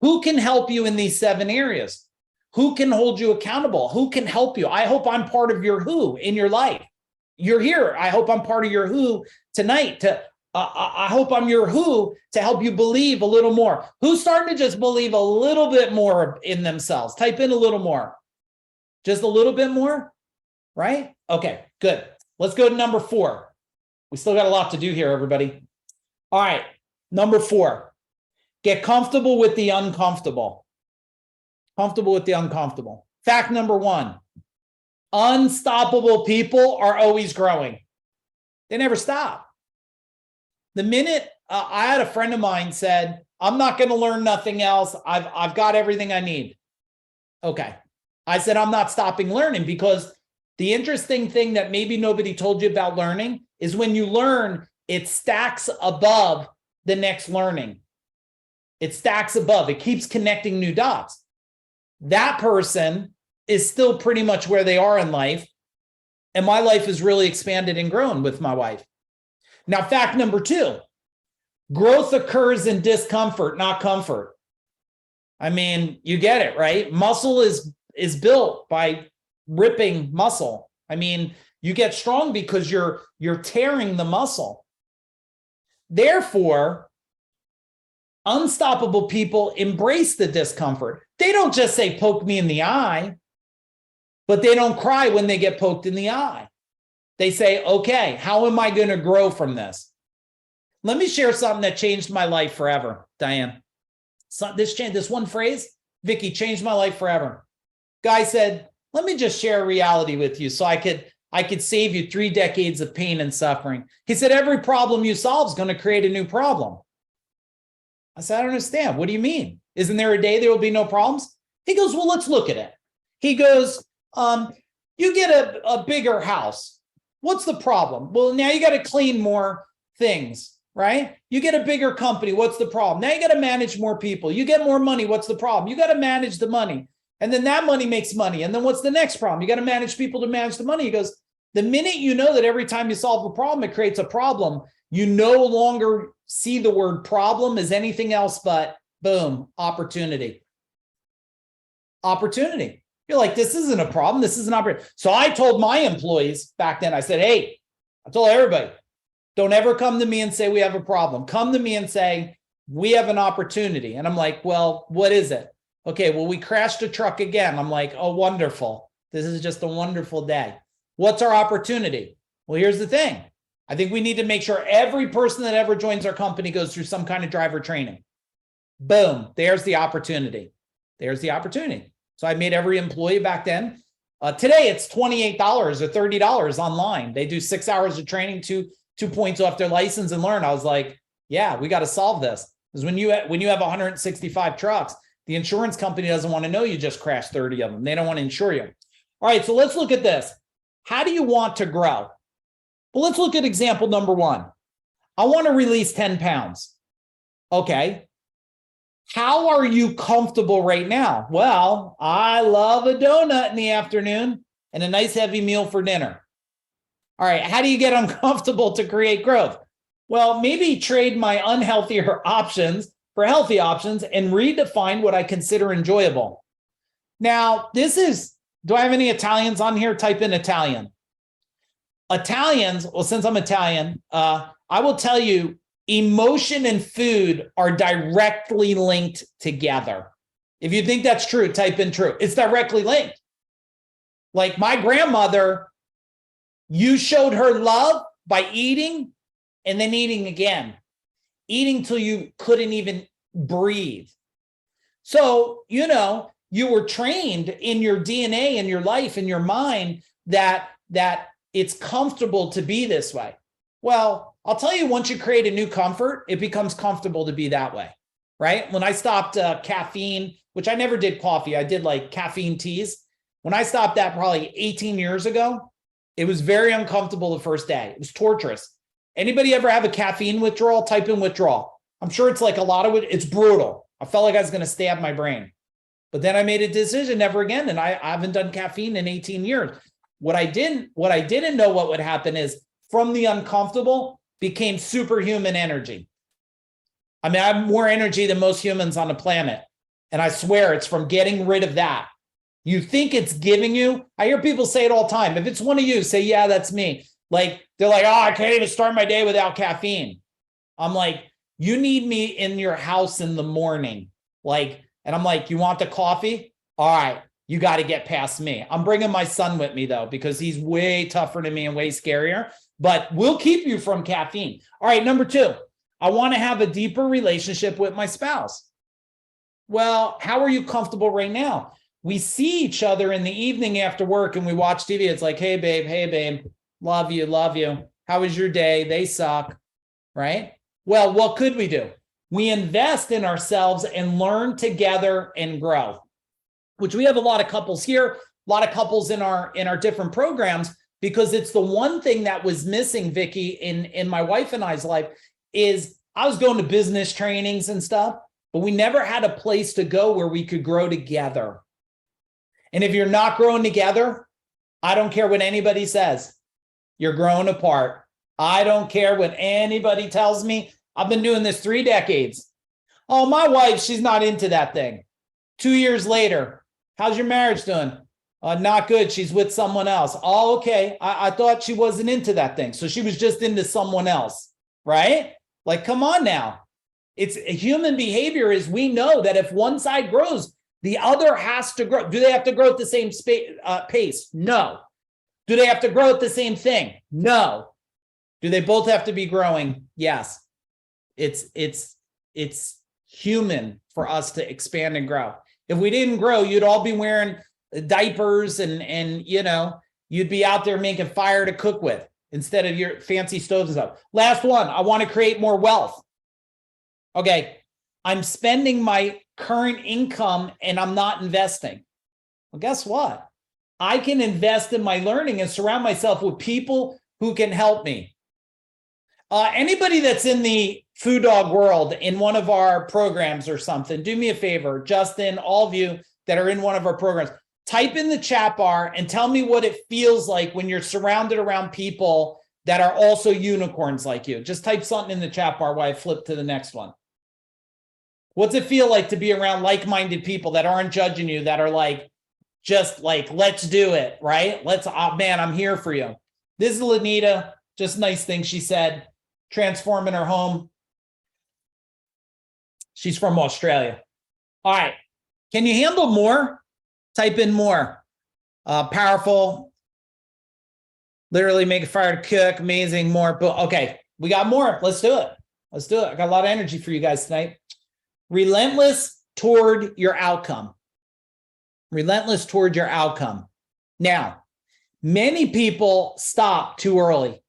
Who can help you in these 7 areas? Who can hold you accountable? Who can help you? I hope I'm part of your who in your life. You're here. I hope I'm part of your who tonight. I hope I'm your who to help you believe a little more. Who's starting to just believe a little bit more in themselves? Type in a little more. Just a little bit more, right? Okay, good. Let's go to number 4. We still got a lot to do here, everybody. All right, number 4. Get comfortable with the uncomfortable. Comfortable with the uncomfortable. Fact number 1. Unstoppable people are always growing. They never stop. The minute I had a friend of mine said, I'm not going to learn nothing else. I've got everything I need. Okay. I said, I'm not stopping learning, because the interesting thing that maybe nobody told you about learning is when you learn, it stacks above the next learning. It stacks above. It keeps connecting new dots. That person is still pretty much where they are in life. And my life has really expanded and grown with my wife. Now, fact number 2, growth occurs in discomfort, not comfort. I mean, you get it, right? Muscle is built by ripping muscle. I mean, you get strong because you're tearing the muscle. Therefore, unstoppable people embrace the discomfort. They don't just say, poke me in the eye, but they don't cry when they get poked in the eye. They say, okay, how am I going to grow from this? Let me share something that changed my life forever, Diane. So this one phrase Vicky, changed my life forever. Guy said, let me just share reality with you so I could save you 3 decades of pain and suffering. He said, every problem you solve is going to create a new problem. I said, I don't understand. What do you mean? Isn't there a day there will be no problems? He goes, well, let's look at it. He goes, you get a bigger house. What's the problem? Well, now you got to clean more things, right? You get a bigger company. What's the problem? Now you got to manage more people. You get more money. What's the problem? You got to manage the money. And then that money makes money. And then what's the next problem? You got to manage people to manage the money. He goes, the minute you know that every time you solve a problem, it creates a problem, you no longer see the word problem as anything else but, boom, opportunity. Opportunity. You're like, this isn't a problem. This is an opportunity. So I told my employees back then, I said, hey, I told everybody, don't ever come to me and say we have a problem. Come to me and say, we have an opportunity. And I'm like, well, what is it? Okay, well, we crashed a truck again. I'm like, oh, wonderful. This is just a wonderful day. What's our opportunity? Well, here's the thing. I think we need to make sure every person that ever joins our company goes through some kind of driver training. Boom, there's the opportunity. There's the opportunity. So I made every employee back then. Today, it's $28 or $30 online. They do 6 hours of training, two points off their license and learn. I was like, yeah, we got to solve this. Because when you have 165 trucks, the insurance company doesn't want to know you just crashed 30 of them. They don't want to insure you. All right, so let's look at this. How do you want to grow? Well, let's look at example number 1. I want to release 10 pounds. Okay. How are you comfortable right now? Well, I love a donut in the afternoon and a nice heavy meal for dinner. All right. How do you get uncomfortable to create growth? Well, maybe trade my unhealthier options for healthy options and redefine what I consider enjoyable. Now, do I have any Italians on here? Type in Italian. Italians, well, since I'm Italian, I will tell you, emotion and food are directly linked together. If you think that's true, type in true. It's directly linked. Like my grandmother, you showed her love by eating and then eating again. Eating till you couldn't even breathe. So, you were trained in your DNA, in your life, in your mind that it's comfortable to be this way. Well, I'll tell you, once you create a new comfort, it becomes comfortable to be that way, right? When I stopped caffeine, which I never did coffee, I did like caffeine teas. When I stopped that probably 18 years ago, it was very uncomfortable the first day. It was torturous. Anybody ever have a caffeine withdrawal? Type in withdrawal. I'm sure it's like a lot of it. It's brutal. I felt like I was going to stab my brain. But then I made a decision never again. And I haven't done caffeine in 18 years. What I didn't know what would happen is from the uncomfortable became superhuman energy. I mean, I have more energy than most humans on the planet. And I swear it's from getting rid of that. You think it's giving you, I hear people say it all the time. If it's one of you, say, yeah, that's me. Like, they're like, oh, I can't even start my day without caffeine. I'm like, you need me in your house in the morning. And I'm like, you want the coffee? All right, you got to get past me. I'm bringing my son with me though, because he's way tougher than me and way scarier, but we'll keep you from caffeine. All right, number 2, I want to have a deeper relationship with my spouse. Well, how are you comfortable right now? We see each other in the evening after work and we watch TV. It's like, hey, babe, love you. How was your day? They suck, right? Well, what could we do? We invest in ourselves and learn together and grow, which we have a lot of couples here, a lot of couples in our different programs, because it's the one thing that was missing, Vicky, in my wife and I's life is I was going to business trainings and stuff, but we never had a place to go where we could grow together. And if you're not growing together, I don't care what anybody says. You're growing apart. I don't care what anybody tells me. I've been doing this 3 decades. Oh, my wife, she's not into that thing. 2 years later, how's your marriage doing? Not good. She's with someone else. Oh, okay. I thought she wasn't into that thing. So she was just into someone else, right? Like, come on now. It's human behavior is we know that if one side grows, the other has to grow. Do they have to grow at the same pace? No. Do they have to grow at the same thing? No. Do they both have to be growing? Yes. It's human for us to expand and grow. If we didn't grow, you'd all be wearing diapers and you'd be out there making fire to cook with instead of your fancy stoves and stuff. Last one, I want to create more wealth. Okay, I'm spending my current income and I'm not investing. Well, guess what? I can invest in my learning and surround myself with people who can help me. Anybody that's in the food dog world in one of our programs or something, do me a favor, Justin, all of you that are in one of our programs, type in the chat bar and tell me what it feels like when you're surrounded around people that are also unicorns like you. Just type something in the chat bar while I flip to the next one. What's it feel like to be around like-minded people that aren't judging you, that are like, just like, let's do it, right? Man, I'm here for you. This is Lanita, just nice thing she said, transforming her home. She's from Australia. All right, can you handle more? Type in more. Powerful, literally make a fire to cook, amazing, more. But okay, we got more. Let's do it. Let's do it. I got a lot of energy for you guys tonight. Relentless toward your outcome. Relentless toward your outcome. Now, many people stop too early.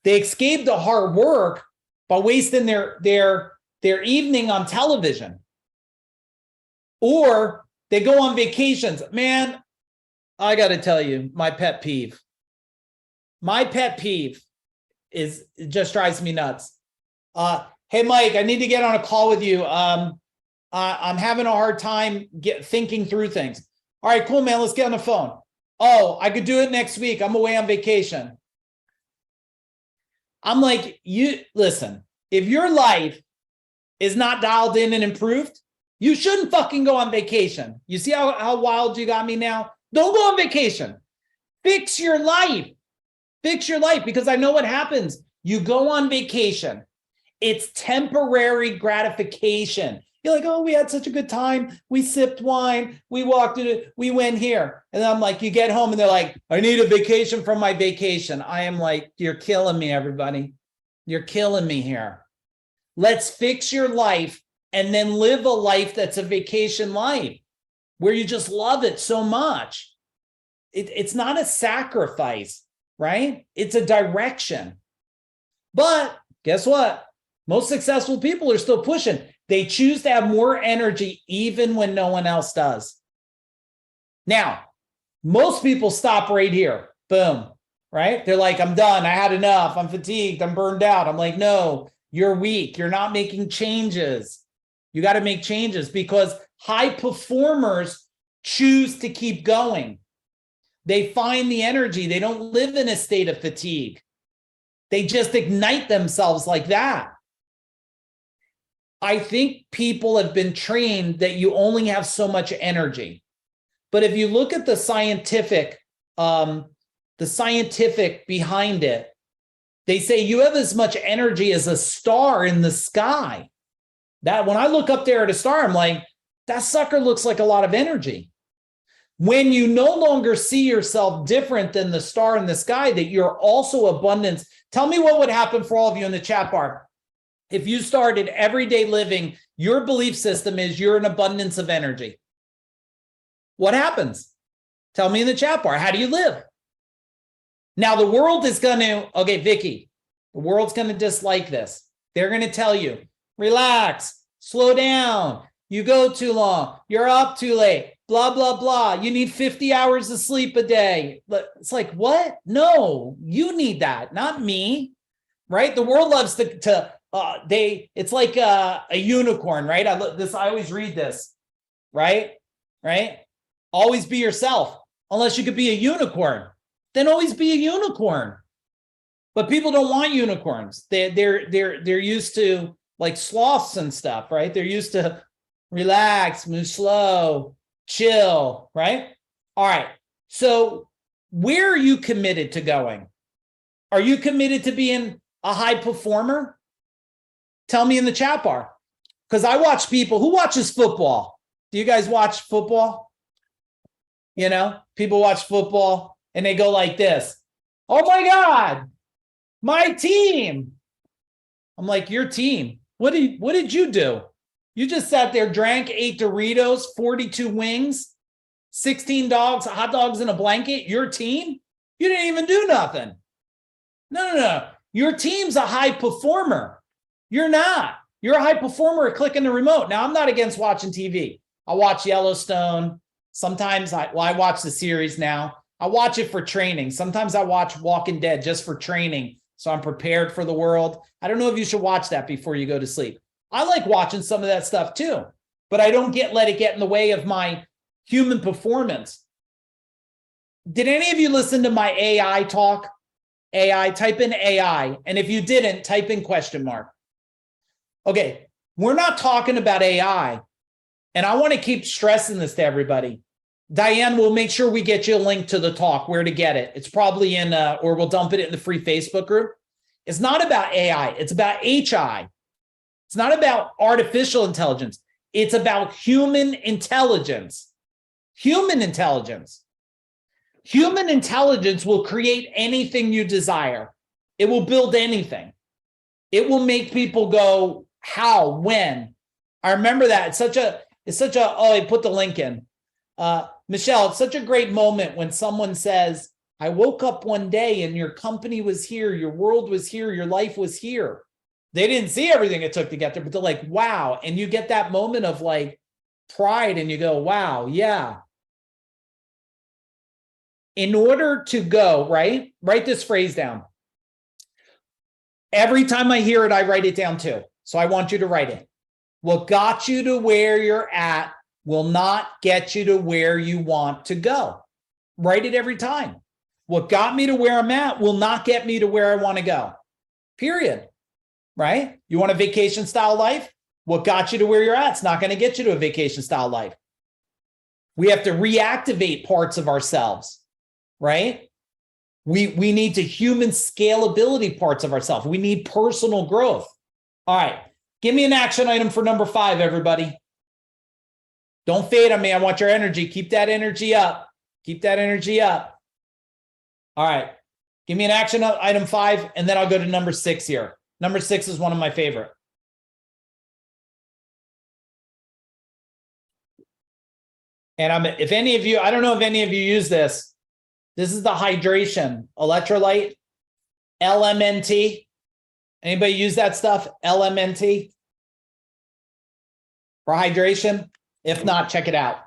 They escape the hard work by wasting their evening on television. Or they go on vacations. Man, I got to tell you, my pet peeve. My pet peeve is, it just drives me nuts. Hey, Mike, I need to get on a call with you. I'm having a hard time thinking through things. All right, cool, man. Let's get on the phone. Oh, I could do it next week. I'm away on vacation. I'm like, listen, if your life is not dialed in and improved, you shouldn't fucking go on vacation. You see how wild you got me now? Don't go on vacation. Fix your life. Fix your life, because I know what happens. You go on vacation. It's temporary gratification. You're like, oh, we had such a good time. We sipped wine. We walked it. We went here. And I'm like, you get home and they're like, I need a vacation from my vacation. I am like, you're killing me, everybody. You're killing me here. Let's fix your life and then live a life that's a vacation life where you just love it so much. It's not a sacrifice, right? It's a direction. But guess what? Most successful people are still pushing. They choose to have more energy even when no one else does. Now, most people stop right here. Boom, right? They're like, I'm done. I had enough. I'm fatigued. I'm burned out. I'm like, no, you're weak. You're not making changes. You got to make changes, because high performers choose to keep going. They find the energy. They don't live in a state of fatigue. They just ignite themselves like that. I think people have been trained that you only have so much energy. But if you look at the scientific behind it, they say you have as much energy as a star in the sky. That when I look up there at a star, I'm like, that sucker looks like a lot of energy. When you no longer see yourself different than the star in the sky, that you're also abundance. Tell me what would happen for all of you in the chat bar. If you started everyday living, your belief system is you're an abundance of energy. What happens? Tell me in the chat bar. How do you live? Now, the world is going to, okay, Vicky, the world's going to dislike this. They're going to tell you, relax, slow down. You go too long. You're up too late. Blah, blah, blah. You need 50 hours of sleep a day. It's like, what? No, you need that, not me, right? The world loves it's like a unicorn, right? I always read this, right? Always be yourself. Unless you could be a unicorn, then always be a unicorn. But people don't want unicorns. They're used to like sloths and stuff, right? They're used to relax, move slow, chill, right? All right. So where are you committed to going? Are you committed to being a high performer? Tell me in the chat bar, because I watch people. Who watches football? Do you guys watch football? You know, people watch football and they go like this. Oh my God, my team. I'm like, your team. What did you do? You just sat there, drank, ate Doritos, 42 wings, 16 dogs, hot dogs in a blanket. Your team? You didn't even do nothing. No. Your team's a high performer. You're not. You're a high performer at clicking the remote. Now, I'm not against watching TV. I watch Yellowstone. Sometimes I watch the series now. I watch it for training. Sometimes I watch Walking Dead just for training, so I'm prepared for the world. I don't know if you should watch that before you go to sleep. I like watching some of that stuff too, but I don't let it get in the way of my human performance. Did any of you listen to my AI talk? AI, type in AI. And if you didn't, type in question mark. Okay, we're not talking about AI. And I want to keep stressing this to everybody. Diane, we'll make sure we get you a link to the talk, where to get it. It's probably in, or we'll dump it in the free Facebook group. It's not about AI. It's about HI. It's not about artificial intelligence. It's about human intelligence. Human intelligence. Human intelligence will create anything you desire. It will build anything. It will make people go, how, when? I remember that. It's such a, oh, I put the link in. Michelle, it's such a great moment when someone says, I woke up one day and your company was here, your world was here, your life was here. They didn't see everything it took to get there, but they're like, wow. And you get that moment of like pride and you go, wow, yeah. In order to go, right? Write this phrase down. Every time I hear it, I write it down too. So I want you to write it. What got you to where you're at will not get you to where you want to go. Write it every time. What got me to where I'm at will not get me to where I want to go. Period. Right? You want a vacation style life? What got you to where you're at? It's not going to get you to a vacation style life. We have to reactivate parts of ourselves, right? We need to human scalability parts of ourselves. We need personal growth. All right. Give me an action item for number 5, everybody. Don't fade on me. I want your energy. Keep that energy up. Keep that energy up. All right. Give me an action item 5, and then I'll go to number 6 here. Number 6 is one of my favorite. And if any of you, I don't know if any of you use this. This is the hydration electrolyte, LMNT. Anybody use that stuff? LMNT for hydration? If not, check it out.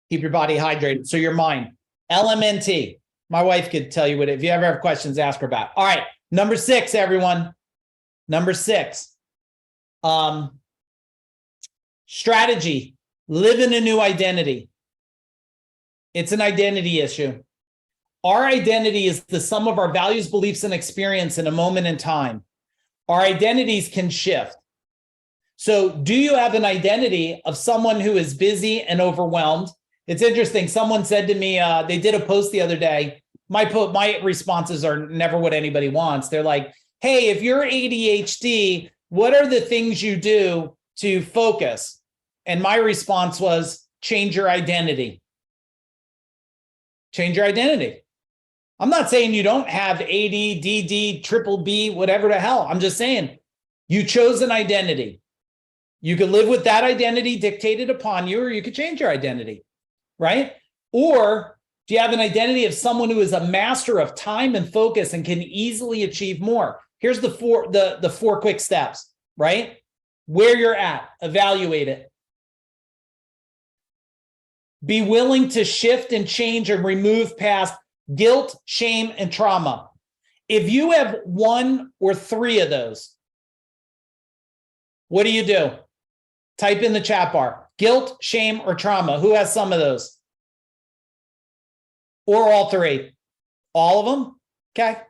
Keep your body hydrated. So your mind. LMNT. My wife could tell you what, if you ever have questions, ask her about. All right. Number 6, everyone. Number 6. Strategy. Live in a new identity. It's an identity issue. Our identity is the sum of our values, beliefs, and experience in a moment in time. Our identities can shift. So do you have an identity of someone who is busy and overwhelmed? It's interesting. Someone said to me, they did a post the other day. My responses are never what anybody wants. They're like, hey, if you're ADHD, what are the things you do to focus? And my response was, change your identity. Change your identity. I'm not saying you don't have AD, DD, triple B, whatever the hell. I'm just saying you chose an identity. You could live with that identity dictated upon you, or you could change your identity, right? Or do you have an identity of someone who is a master of time and focus and can easily achieve more? Here's the four quick steps, right? Where you're at, evaluate it. Be willing to shift and change and remove past guilt, shame, and trauma. If you have 1 or 3 of those, what do? Type in the chat bar, guilt, shame, or trauma. Who has some of those? Or all 3? All of them? Okay.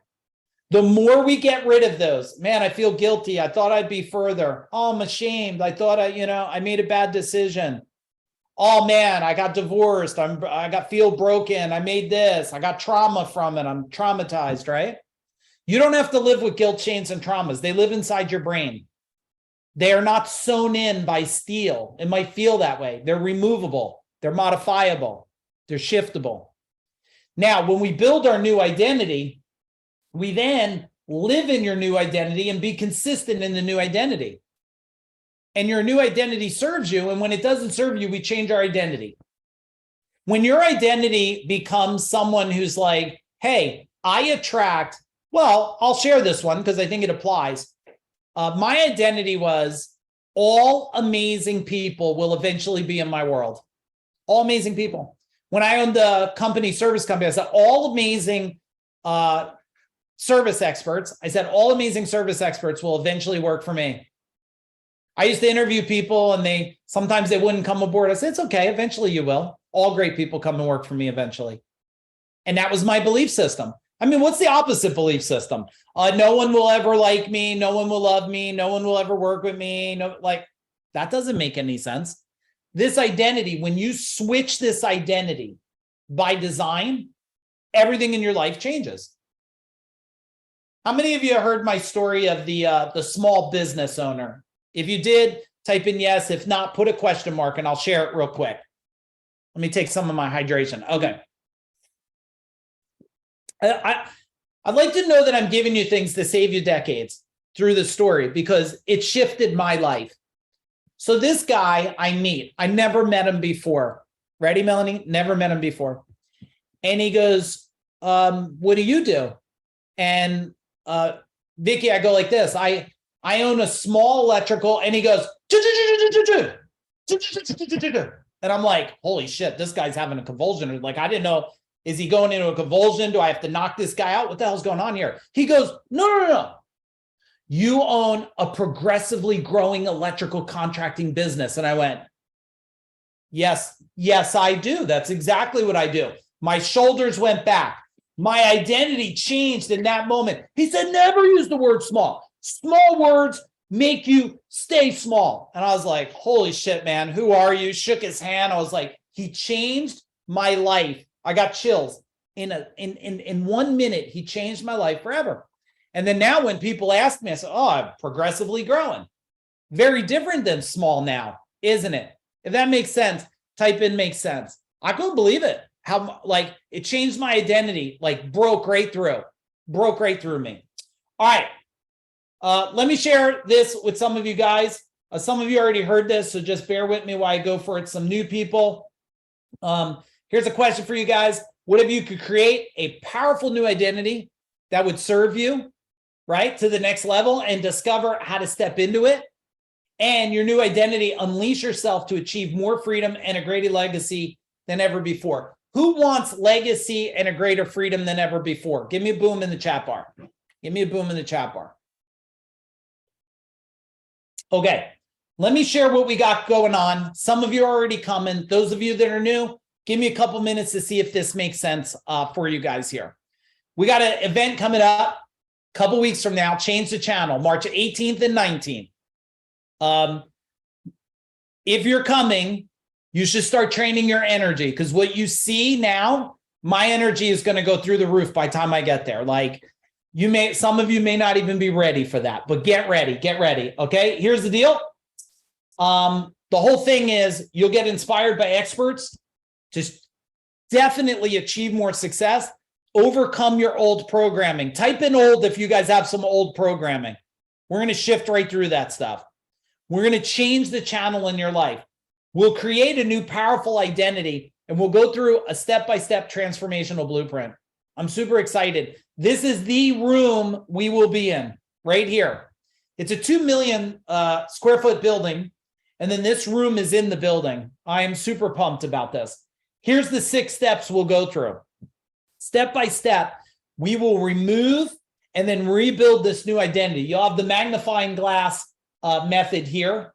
The more we get rid of those, man, I feel guilty. I thought I'd be further. Oh, I'm ashamed. I thought I made a bad decision. Oh man, I got divorced. I feel broken. I made this. I got trauma from it. I'm traumatized, right? You don't have to live with guilt, shames, and traumas. They live inside your brain. They are not sewn in by steel. It might feel that way. They're removable. They're modifiable. They're shiftable. Now, when we build our new identity, we then live in your new identity and be consistent in the new identity. and your new identity serves you. And when it doesn't serve you, we change our identity. When your identity becomes someone who's like, hey, I attract, well, I'll share this one because I think it applies. My identity was all amazing people will eventually be in my world. All amazing people. When I owned the service company, I said all amazing service experts. I said all amazing service experts will eventually work for me. I used to interview people and sometimes they wouldn't come aboard. I said, it's okay. Eventually you will. All great people come and work for me eventually. And that was my belief system. I mean, what's the opposite belief system? No one will ever like me. No one will love me. No one will ever work with me. No, that doesn't make any sense. This identity, when you switch this identity by design, everything in your life changes. How many of you heard my story of the small business owner? If you did, type in yes. If not, put a question mark and I'll share it real quick. Let me take some of my hydration. Okay. I'd like to know that I'm giving you things to save you decades through the story because it shifted my life. So this guy I meet, I never met him before. Ready, Melanie? Never met him before. And he goes, what do you do? And Vicky, I go like this. I own a small electrical, and he goes, and I'm like, holy shit, this guy's having a convulsion. Like, I didn't know. Is he going into a convulsion? Do I have to knock this guy out? What the hell's going on here? He goes, no. You own a progressively growing electrical contracting business. And I went, yes, I do. That's exactly what I do. My shoulders went back. My identity changed in that moment. He said, never use the word small. Small words make you stay small. And I was like, holy shit, man, who are you? Shook his hand. I was like, he changed my life. I got chills. In 1 minute, he changed my life forever. And then now when people ask me, I say, oh, I'm progressively growing. Very different than small now, isn't it? If that makes sense, type in makes sense. I couldn't believe it. How it changed my identity, broke right through me. All right. Let me share this with some of you guys. Some of you already heard this, so just bear with me while I go for it. Some new people. Here's a question for you guys. What if you could create a powerful new identity that would serve you, right, to the next level and discover how to step into it? And your new identity, unleash yourself to achieve more freedom and a greater legacy than ever before. Who wants legacy and a greater freedom than ever before? Give me a boom in the chat bar. Give me a boom in the chat bar. Okay, let me share what we got going on. Some of you are already coming. Those of you that are new, give me a couple minutes to see if this makes sense for you guys here. We got an event coming up a couple weeks from now. Change the channel, March 18th and 19th. If you're coming, you should start training your energy, because what you see now, my energy is going to go through the roof by the time I get there. Some of you may not even be ready for that, but get ready. Okay, here's the deal. The whole thing is you'll get inspired by experts to definitely achieve more success, overcome your old programming. Type in old if you guys have some old programming. We're going to shift right through that stuff. We're going to change the channel in your life. We'll create a new powerful identity, and we'll go through a step-by-step transformational blueprint. I'm super excited. This is the room we will be in right here. It's a 2 million square foot building, and then this room is in the building. I am super pumped about this. Here's the 6 steps we'll go through. Step by step, we will remove and then rebuild this new identity. You'll have the magnifying glass method here.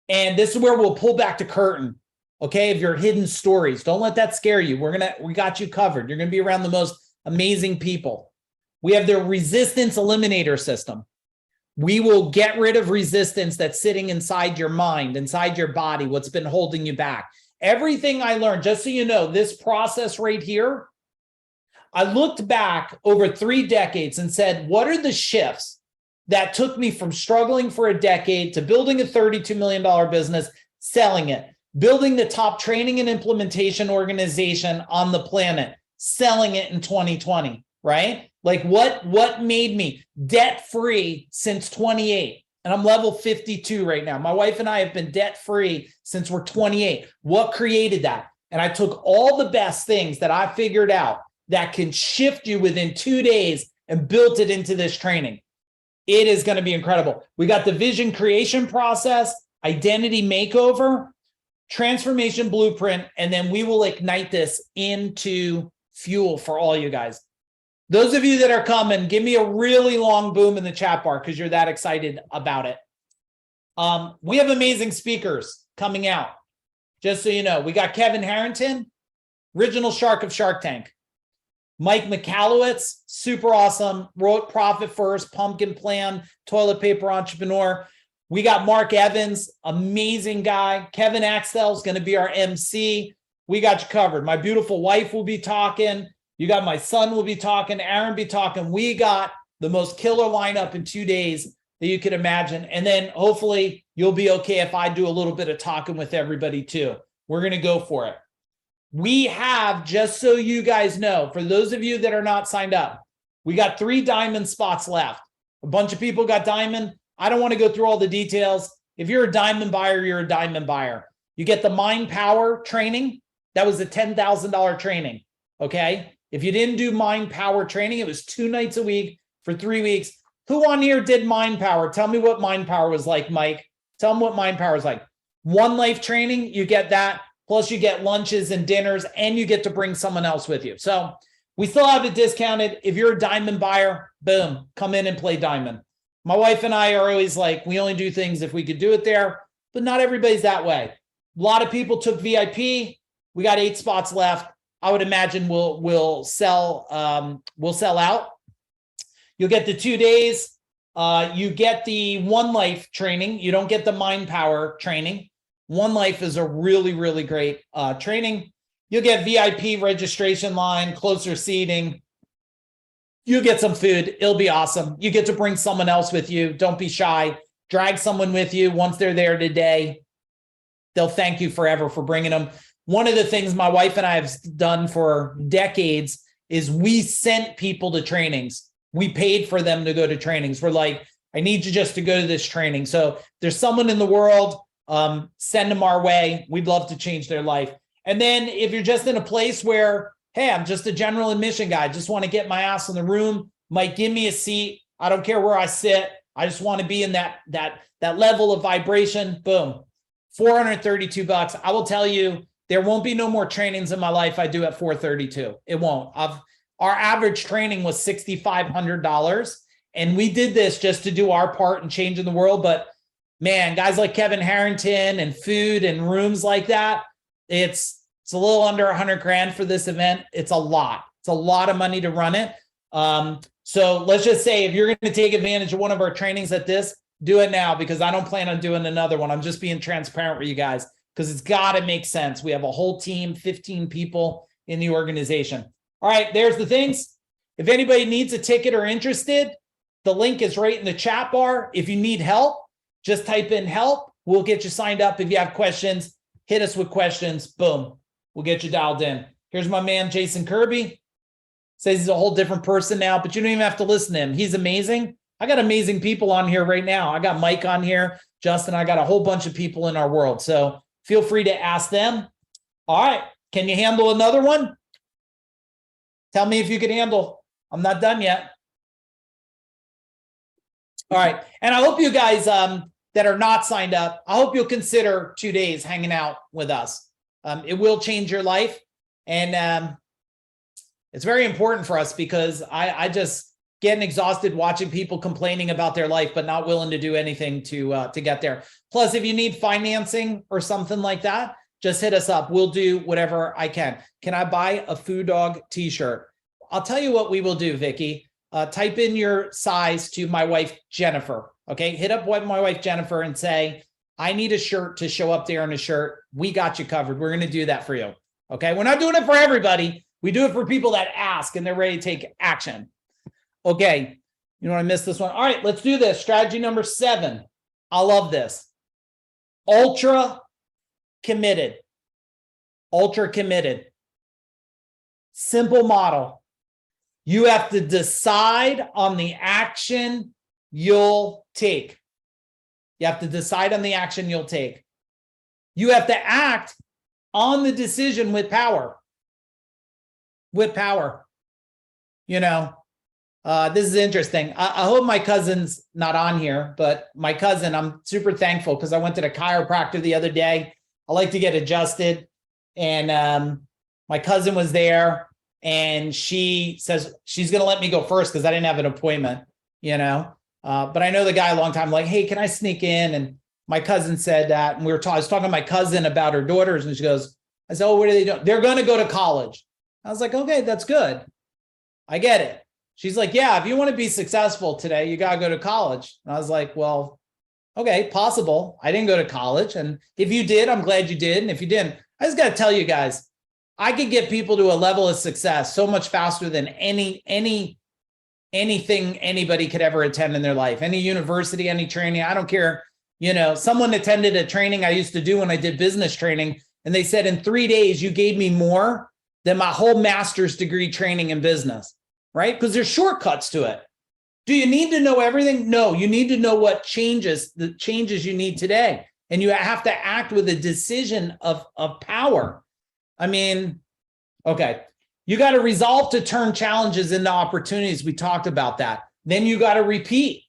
And this is where we'll pull back the curtain, okay, of your hidden stories. Don't let that scare you. We got you covered. You're going to be around the most amazing people. We have the resistance eliminator system. We will get rid of resistance that's sitting inside your mind, inside your body, what's been holding you back. Everything I learned, just so you know, this process right here, I looked back over 3 decades and said, what are the shifts that took me from struggling for a decade to building a $32 million business, selling it, building the top training and implementation organization on the planet, selling it in 2020, right? What made me debt-free since 28? and I'm level 52 right now. My wife and I have been debt-free since we're 28. What created that? And I took all the best things that I figured out that can shift you within 2 days and built it into this training. It is going to be incredible. We got the vision creation process, identity makeover, transformation blueprint, and then we will ignite this into fuel for all you guys. Those of you that are coming, give me a really long boom in the chat bar because you're that excited about it. We have amazing speakers coming out. Just so you know, we got Kevin Harrington, original shark of Shark Tank. Mike McAllowitz, super awesome, wrote Profit First, Pumpkin Plan, Toilet Paper Entrepreneur. We got Mark Evans, amazing guy. Kevin Axtell is going to be our MC. We got you covered. My beautiful wife will be talking. You got my son will be talking. Aaron be talking. We got the most killer lineup in 2 days that you could imagine. And then hopefully you'll be okay if I do a little bit of talking with everybody too. We're going to go for it. We have, just so you guys know, for those of you that are not signed up, we got 3 diamond spots left. A bunch of people got diamond. I don't want to go through all the details. If you're a diamond buyer, you're a diamond buyer. You get the Mind Power training. That was a $10,000 training. Okay. If you didn't do Mind Power training, it was 2 nights a week for 3 weeks. Who on here did Mind Power? Tell me what Mind Power was like, Mike. Tell them what Mind Power is like. One Life training, you get that. Plus you get lunches and dinners, and you get to bring someone else with you. So we still have it discounted. If you're a diamond buyer, boom, come in and play diamond. My wife and I are always like, we only do things if we could do it there, but not everybody's that way. A lot of people took VIP. We got 8 spots left. I would imagine we'll sell out. You'll get the 2 days. You get the One Life training. You don't get the Mind Power training. One Life is a really, really great training. You'll get VIP registration line, closer seating. You'll get some food. It'll be awesome. You get to bring someone else with you. Don't be shy. Drag someone with you. Once they're there today, they'll thank you forever for bringing them. One of the things my wife and I have done for decades is we sent people to trainings. We paid for them to go to trainings. We're like, I need you just to go to this training. So if there's someone in the world, send them our way. We'd love to change their life. And then if you're just in a place where, hey, I'm just a general admission guy, just want to get my ass in the room, Mike, give me a seat. I don't care where I sit. I just want to be in that level of vibration. Boom. $432. I will tell you, there won't be no more trainings in my life I do at $432. It won't. Our average training was $6,500. And we did this just to do our part in changing the world. But man, guys like Kevin Harrington and food and rooms like that, it's a little under 100 grand for this event. It's a lot. It's a lot of money to run it. So let's just say if you're going to take advantage of one of our trainings at this, do it now, because I don't plan on doing another one. I'm just being transparent with you guys because it's got to make sense. We have a whole team, 15 people in the organization. All right, there's the things. If anybody needs a ticket or interested, the link is right in the chat bar. If you need help, just type in help. We'll get you signed up. If you have questions, hit us with questions. Boom. We'll get you dialed in. Here's my man, Jason Kirby. Says he's a whole different person now, but you don't even have to listen to him. He's amazing. I got amazing people on here right now. I got Mike on here, Justin. I got a whole bunch of people in our world. So feel free to ask them. All right. Can you handle another one? Tell me if you can handle. I'm not done yet. All right. And I hope you guys that are not signed up, I hope you'll consider 2 days hanging out with us. It will change your life. And it's very important for us because I just getting exhausted watching people complaining about their life, but not willing to do anything to get there. Plus, if you need financing or something like that, just hit us up. We'll do whatever I can. Can I buy a Food Dog t-shirt? I'll tell you what we will do, Vicky. Type in your size to my wife, Jennifer. Okay. Hit up my wife, Jennifer, and say, I need a shirt to show up there in a shirt. We got you covered. We're going to do that for you. Okay. We're not doing it for everybody. We do it for people that ask and they're ready to take action. Okay. You know what? I missed this one. All right, let's do this. Strategy number 7. I love this. Ultra committed. Ultra committed. Simple model. You have to decide on the action you'll take. You have to decide on the action you'll take. You have to act on the decision with power. With power. You know, this is interesting. I hope my cousin's not on here, but my cousin, I'm super thankful because I went to the chiropractor the other day. I like to get adjusted. And my cousin was there and she says she's going to let me go first because I didn't have an appointment, you know. But I know the guy a long time, like, hey, can I sneak in? And my cousin said that. And I was talking to my cousin about her daughters. And she goes, I said, oh, what are they doing? They're going to go to college. I was like, okay, that's good. I get it. She's like, yeah, if you want to be successful today, you got to go to college. And I was like, well, okay, possible. I didn't go to college. And if you did, I'm glad you did. And if you didn't, I just got to tell you guys, I could get people to a level of success so much faster than anything anybody could ever attend in their life. Any university, any training, I don't care. You know, someone attended a training I used to do when I did business training. And they said, in 3 days, you gave me more than my whole master's degree training in business, right? Because there's shortcuts to it. Do you need to know everything? No, you need to know what changes, the changes you need today. And you have to act with a decision of power. I mean, okay, you got to resolve to turn challenges into opportunities. We talked about that. Then you got to repeat,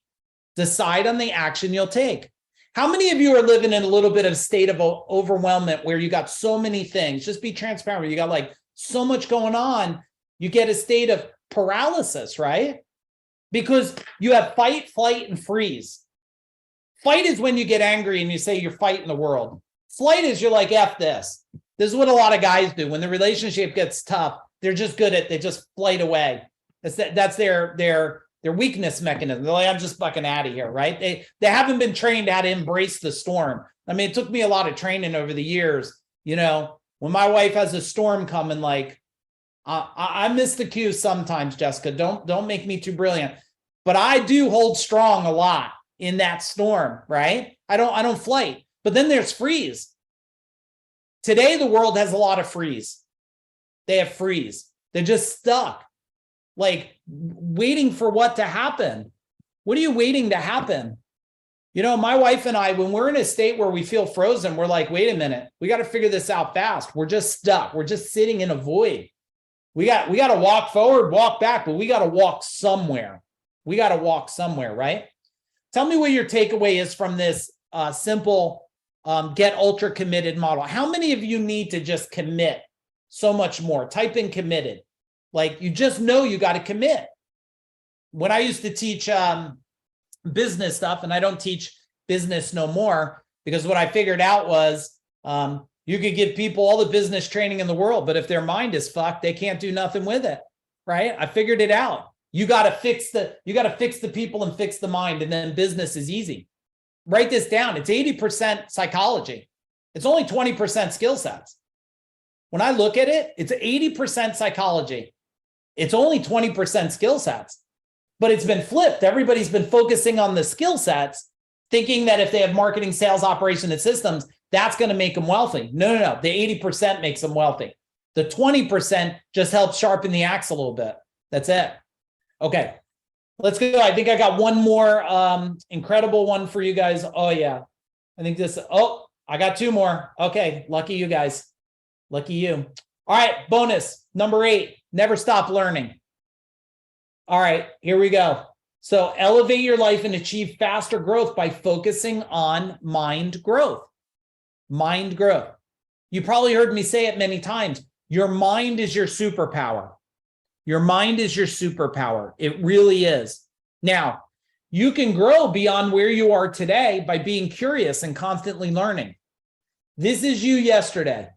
decide on the action you'll take. How many of you are living in a little bit of state of overwhelmment where you got so many things? Just be transparent. You got like so much going on. You get a state of paralysis, right? Because you have fight, flight, and freeze. Fight is when you get angry and you say you're fighting the world. Flight is you're like, F this. This is what a lot of guys do. When the relationship gets tough, they're just good at, they just flight away. That's their weakness mechanism. They're like, I'm just fucking out of here, right? They haven't been trained how to embrace the storm. I mean, it took me a lot of training over the years. You know, when my wife has a storm coming, like, I miss the cues sometimes, Jessica. Don't make me too brilliant. But I do hold strong a lot in that storm, right? I don't flight. But then there's freeze. Today, the world has a lot of freeze. They have freeze. They're just stuck, like waiting for what to happen. What are you waiting to happen? You know, my wife and I, when we're in a state where we feel frozen, we're like, wait a minute, we got to figure this out fast. We're just stuck. We're just sitting in a void. We got to walk forward, walk back, but we got to walk somewhere. We got to walk somewhere, right? Tell me what your takeaway is from this simple get ultra committed model. How many of you need to just commit so much more? Type in committed. Like, you just know you got to commit. When I used to teach business stuff, and I don't teach business no more, because what I figured out was you could give people all the business training in the world, but if their mind is fucked, they can't do nothing with it, right? I figured it out. You got to fix the people and fix the mind, and then business is easy. Write this down. It's 80% psychology. It's only 20% skill sets. When I look at it, it's 80% psychology. It's only 20% skill sets, but it's been flipped. Everybody's been focusing on the skill sets, thinking that if they have marketing, sales, operation, and systems, that's going to make them wealthy. No. The 80% makes them wealthy. The 20% just helps sharpen the axe a little bit. That's it. Okay, let's go. I think I got one more incredible one for you guys. Oh, yeah. I think this. Oh, I got two more. Okay, lucky you guys. Lucky you. All right, bonus number 8, never stop learning. All right, here we go. So elevate your life and achieve faster growth by focusing on mind growth. Mind growth. You probably heard me say it many times. Your mind is your superpower. Your mind is your superpower. It really is. Now, you can grow beyond where you are today by being curious and constantly learning. This is you yesterday.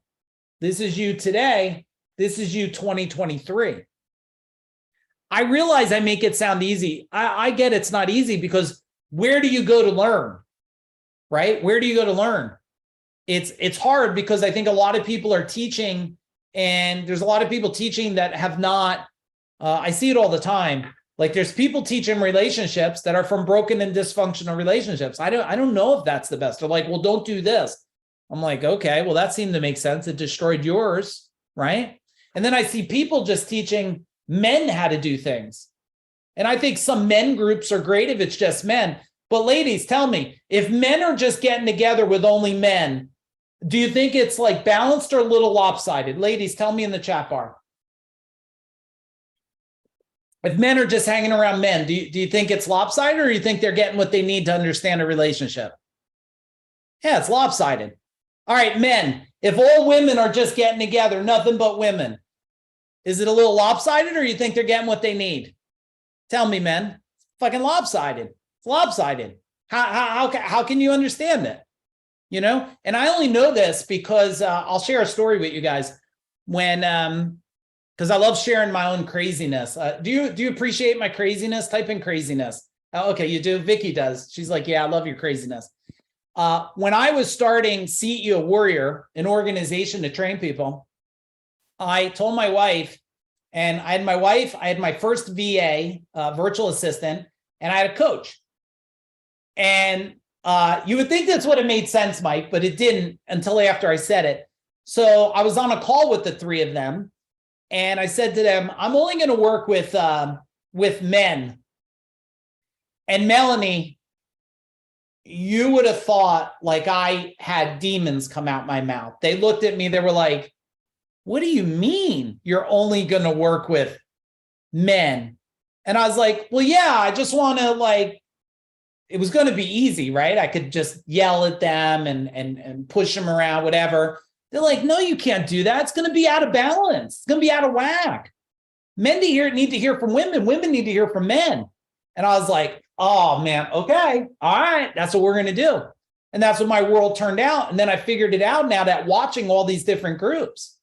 This is you today. This is you 2023. I realize I make it sound easy. I get it's not easy, because where do you go to learn, right? Where do you go to learn? It's hard, because I think a lot of people are teaching, and there's a lot of people teaching that have not, I see it all the time. Like, there's people teaching relationships that are from broken and dysfunctional relationships. I don't know if that's the best. They're like, well, don't do this. I'm like, okay, well, that seemed to make sense. It destroyed yours, right? And then I see people just teaching men how to do things. And I think some men groups are great if it's just men, But ladies, tell me, if men are just getting together with only men, do you think it's like balanced or a little lopsided? Ladies, tell me in the chat bar. If men are just hanging around men, do you think it's lopsided, or do you think they're getting what they need to understand a relationship? Yeah, it's lopsided. All right, men, if all women are just getting together, nothing but women, is it a little lopsided, or you think they're getting what they need? Tell me, men. It's fucking lopsided. It's lopsided. How can you understand it? You know, and I only know this because I'll share a story with you guys when because I love sharing my own craziness. Do you appreciate my craziness? Type in craziness. Oh, okay, you do. Vicky does. She's like, yeah, I love your craziness. When I was starting CEO Warrior, an organization to train people, I told my wife, and I had my first VA, virtual assistant, and I had a coach. And you would think that's what it made sense, Mike, but it didn't until after I said it. So I was on a call with the three of them, and I said to them, I'm only going to work with men. And Melanie, you would have thought like I had demons come out my mouth. They looked at me, they were like, what do you mean you're only going to work with men? And I was like, well, yeah, I just want to like, it was going to be easy, right? I could just yell at them and push them around, whatever. They're like, no, you can't do that. It's going to be out of balance. It's going to be out of whack. Men need to hear from women. Women need to hear from men. And I was like, oh man, okay. All right. That's what we're going to do. And that's what my world turned out. And then I figured it out now that watching all these different groups,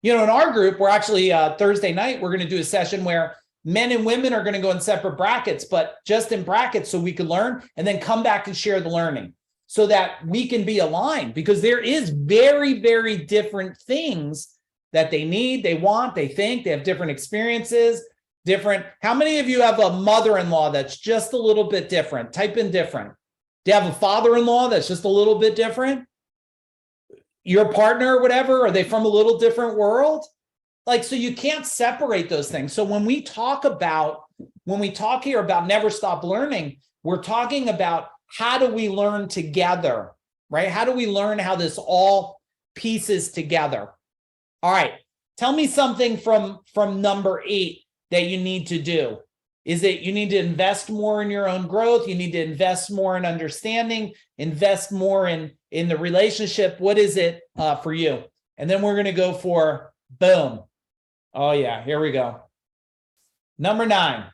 you know, in our group, we're actually Thursday night, we're going to do a session where men and women are going to go in separate brackets, but just in brackets so we can learn and then come back and share the learning so that we can be aligned, because there is very, very different things that they need, they want, they think, they have different experiences, different. How many of you have a mother-in-law that's just a little bit different? Type in different. Do you have a father-in-law that's just a little bit different? Your partner or whatever, are they from a little different world? Like, so you can't separate those things. So when we talk here about never stop learning, we're talking about how do we learn together, right? How do we learn how this all pieces together? All right, tell me something from number 8 that you need to do. Is it you need to invest more in your own growth? You need to invest more in understanding, invest more in the relationship. What is it for you? And then we're going to go for boom. Oh yeah, here we go. Number 9,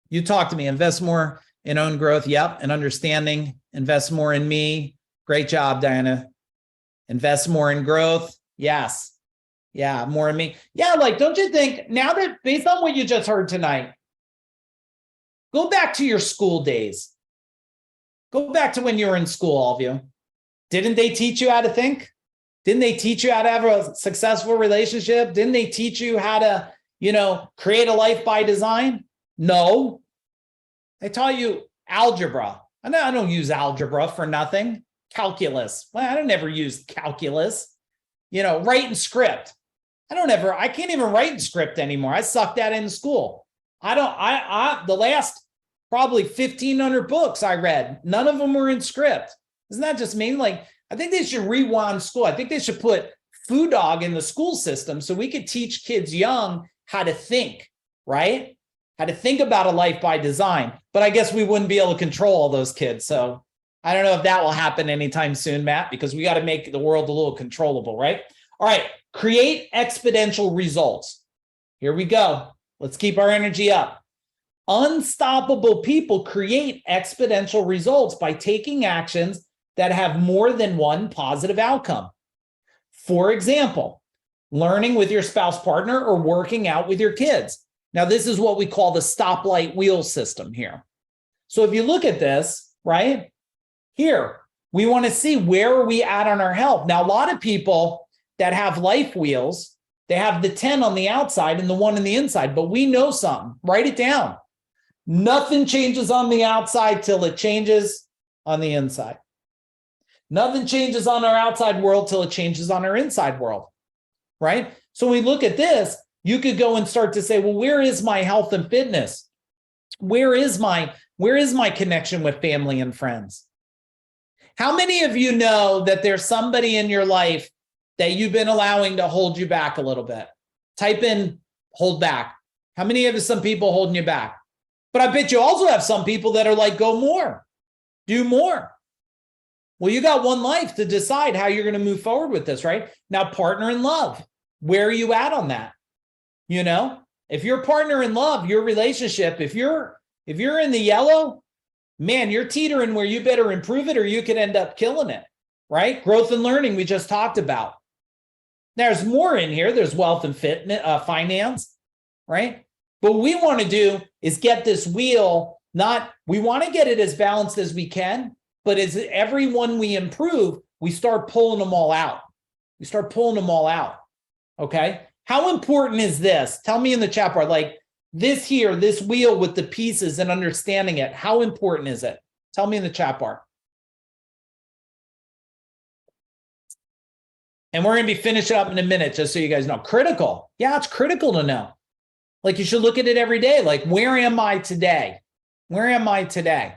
you talk to me, invest more in own growth. Yep. And understanding, invest more in me. Great job, Diana. Invest more in growth. Yes. Yeah. More in me. Yeah. Like, don't you think now that based on what you just heard tonight, go back to your school days. Go back to when you were in school, all of you. Didn't they teach you how to think? Didn't they teach you how to have a successful relationship? Didn't they teach you how to, create a life by design? No. They taught you algebra. I don't use algebra for nothing. Calculus. Well, I don't ever use calculus. Write in script. I can't even write in script anymore. I sucked that in school. The last probably 1,500 books I read, none of them were in script. Isn't that just mean? Like, I think they should rewind school. I think they should put Food Dog in the school system so we could teach kids young how to think, right? How to think about a life by design. But I guess we wouldn't be able to control all those kids. So I don't know if that will happen anytime soon, Matt, because we got to make the world a little controllable, right? All right, create exponential results. Here we go. Let's keep our energy up. Unstoppable people create exponential results by taking actions that have more than one positive outcome. For example, learning with your spouse partner or working out with your kids. Now, this is what we call the stoplight wheel system here. So if you look at this, right here, we want to see where are we at on our health. Now, a lot of people that have life wheels, they have the 10 on the outside and the 1 on the inside, but we know something. Write it down. Nothing changes on the outside till it changes on the inside. Nothing changes on our outside world till it changes on our inside world, right? So when we look at this, you could go and start to say, well, where is my health and fitness? Where is my connection with family and friends? How many of you know that there's somebody in your life that you've been allowing to hold you back a little bit? Type in hold back. How many of you, some people holding you back? But I bet you also have some people that are like, go more, do more. Well, you got one life to decide how you're going to move forward with this, right? Now, partner in love, where are you at on that? You know, if your partner in love, your relationship, if you're in the yellow, man, you're teetering where you better improve it or you could end up killing it, right? Growth and learning, we just talked about. There's more in here. There's wealth and fitness, finance, right? But what we want to do is get this wheel, we want to get it as balanced as we can, but as every one we improve, we start pulling them all out. We start pulling them all out, okay? How important is this? Tell me in the chat bar, like this here, this wheel with the pieces and understanding it, how important is it? Tell me in the chat bar. And we're going to be finishing up in a minute, just so you guys know. Critical. Yeah, it's critical to know. Like you should look at it every day. Like, where am I today? Where am I today?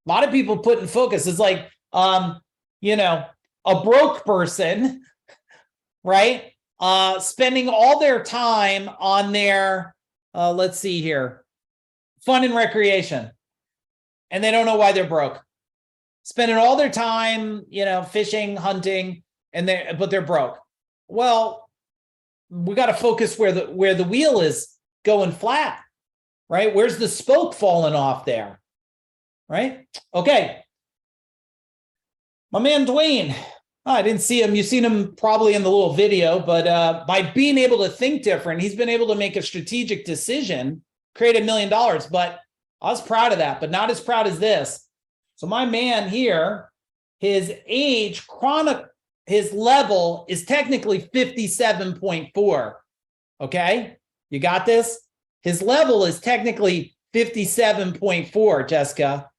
A lot of people put in focus. It's like, you know, a broke person, right? Spending all their time on their, let's see here, fun and recreation. And they don't know why they're broke. Spending all their time, you know, fishing, hunting, but they're broke. Well, we got to focus where the wheel is going flat, right? Where's the spoke falling off there, right? Okay. My man, Dwayne, I didn't see him. You've seen him probably in the little video, but by being able to think different, he's been able to make a strategic decision, create $1 million, but I was proud of that, but not as proud as this. So my man here, his age, his level is technically 57.4. Okay. You got this? His level is technically 57.4, Jessica,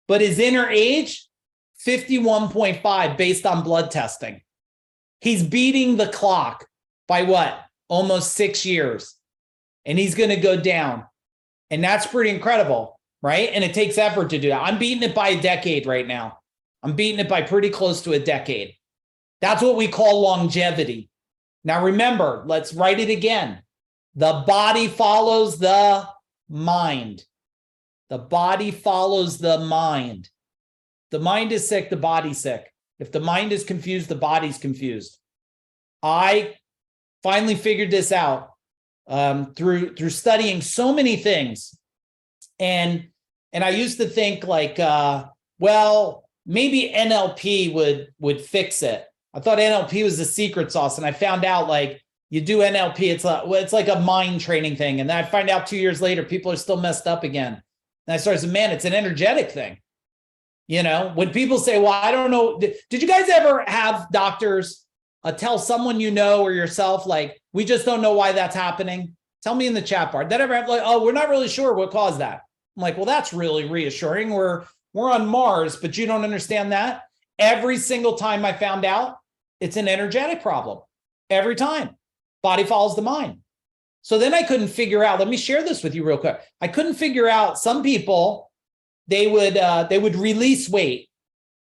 but his inner age, 51.5 based on blood testing. He's beating the clock by what? Almost 6 years. And he's going to go down. And that's pretty incredible, right? And it takes effort to do that. I'm beating it by a decade right now. I'm beating it by pretty close to a decade. That's what we call longevity. Now remember, let's write it again. The body follows the mind. The body follows the mind. The mind is sick, the body's sick. If the mind is confused, the body's confused. I finally figured this out through studying so many things. And I used to think like, well, maybe NLP would fix it. I thought NLP was the secret sauce, and I found out like you do NLP, it's like a mind training thing. And then I find out 2 years later, people are still messed up again. And I started saying, man, it's an energetic thing. You know, when people say, well, I don't know, did you guys ever have doctors tell someone you know or yourself, like, we just don't know why that's happening? Tell me in the chat bar. Did ever have like, oh, we're not really sure what caused that? I'm like, well, that's really reassuring. We're on Mars, but you don't understand that. Every single time I found out, it's an energetic problem. Every time. Body follows the mind. So then I couldn't figure out, let me share this with you real quick. I couldn't figure out, some people, they would release weight.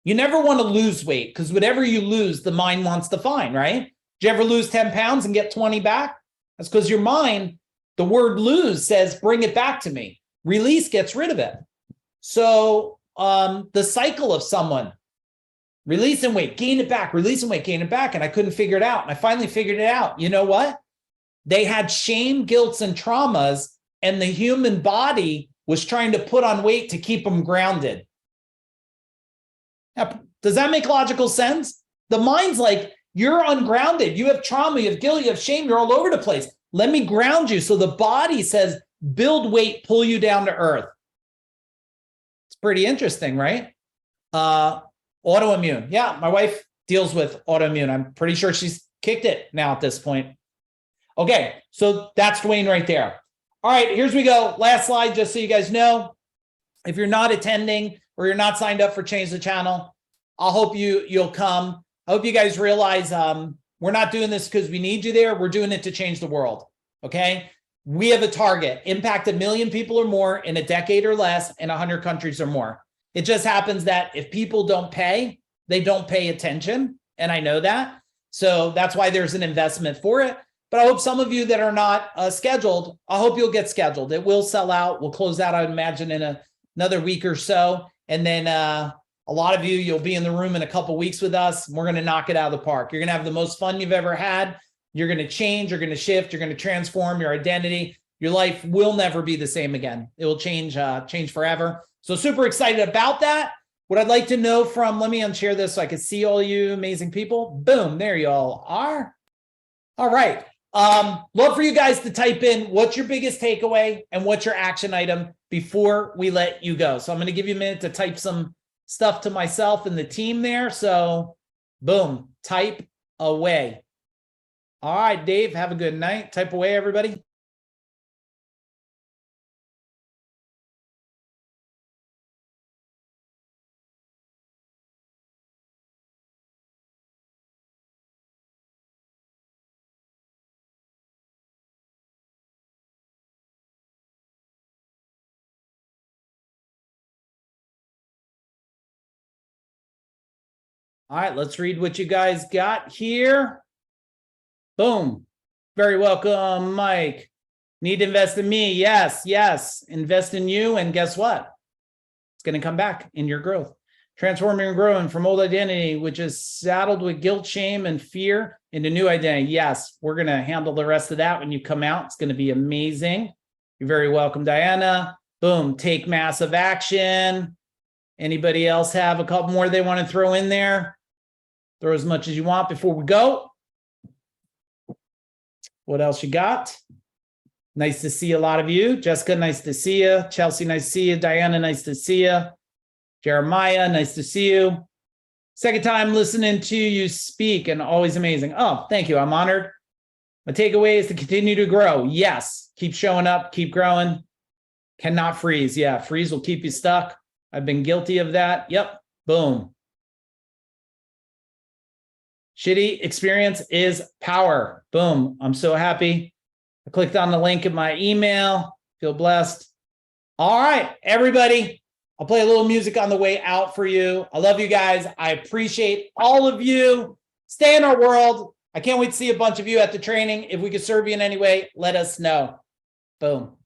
You never want to lose weight because whatever you lose, the mind wants to find, right? Did you ever lose 10 pounds and get 20 back? That's because your mind, the word lose says, bring it back to me. Release gets rid of it. So the cycle of someone releasing weight, gain it back, releasing weight, gain it back. And I couldn't figure it out. And I finally figured it out. You know what? They had shame, guilt, and traumas, and the human body was trying to put on weight to keep them grounded. Now, does that make logical sense? The mind's like, you're ungrounded. You have trauma, you have guilt, you have shame, you're all over the place. Let me ground you. So the body says, build weight, pull you down to earth. It's pretty interesting, right? Autoimmune. Yeah, my wife deals with autoimmune. I'm pretty sure she's kicked it now at this point. Okay, so that's Dwayne right there. All right, here's we go. Last slide, just so you guys know. If you're not attending or you're not signed up for Change the Channel, I hope you'll come. I hope you guys realize we're not doing this because we need you there. We're doing it to change the world, okay? we have a target, impact 1 million people or more in a decade or less in 100 countries or more. It just happens that if people don't pay, they don't pay attention. And I know that. So that's why there's an investment for it. But I hope some of you that are not scheduled, I hope you'll get scheduled. It will sell out. We'll close out, I would imagine, in another week or so. And then a lot of you, you'll be in the room in a couple weeks with us. We're going to knock it out of the park. You're going to have the most fun you've ever had. You're going to change. You're going to shift. You're going to transform your identity. Your life will never be the same again. It will change forever. So super excited about that. What I'd like to know from, let me unshare this so I can see all you amazing people. Boom, there you all are. All right. Love for you guys to type in what's your biggest takeaway and what's your action item before we let you go. So I'm going to give you a minute to type some stuff to myself and the team there. So boom, type away. All right, Dave, have a good night. Type away, everybody. All right, let's read what you guys got here. Boom. Very welcome, Mike. Need to invest in me. Yes, yes. Invest in you. And guess what? It's going to come back in your growth. Transforming and growing from old identity, which is saddled with guilt, shame, and fear, into new identity. Yes, we're going to handle the rest of that when you come out. It's going to be amazing. You're very welcome, Diana. Boom. Take massive action. Anybody else have a couple more they want to throw in there? Throw as much as you want before we go. What else you got? Nice to see a lot of you. Jessica, nice to see you. Chelsea, nice to see you. Diana, nice to see you. Jeremiah, nice to see you. Second time listening to you speak and always amazing. Oh, thank you. I'm honored. My takeaway is to continue to grow. Yes. Keep showing up. Keep growing. Cannot freeze. Yeah. Freeze will keep you stuck. I've been guilty of that. Yep. Boom. Shitty experience is power. Boom. I'm so happy. I clicked on the link in my email. Feel blessed. All right, everybody. I'll play a little music on the way out for you. I love you guys. I appreciate all of you. Stay in our world. I can't wait to see a bunch of you at the training. If we could serve you in any way, let us know. Boom.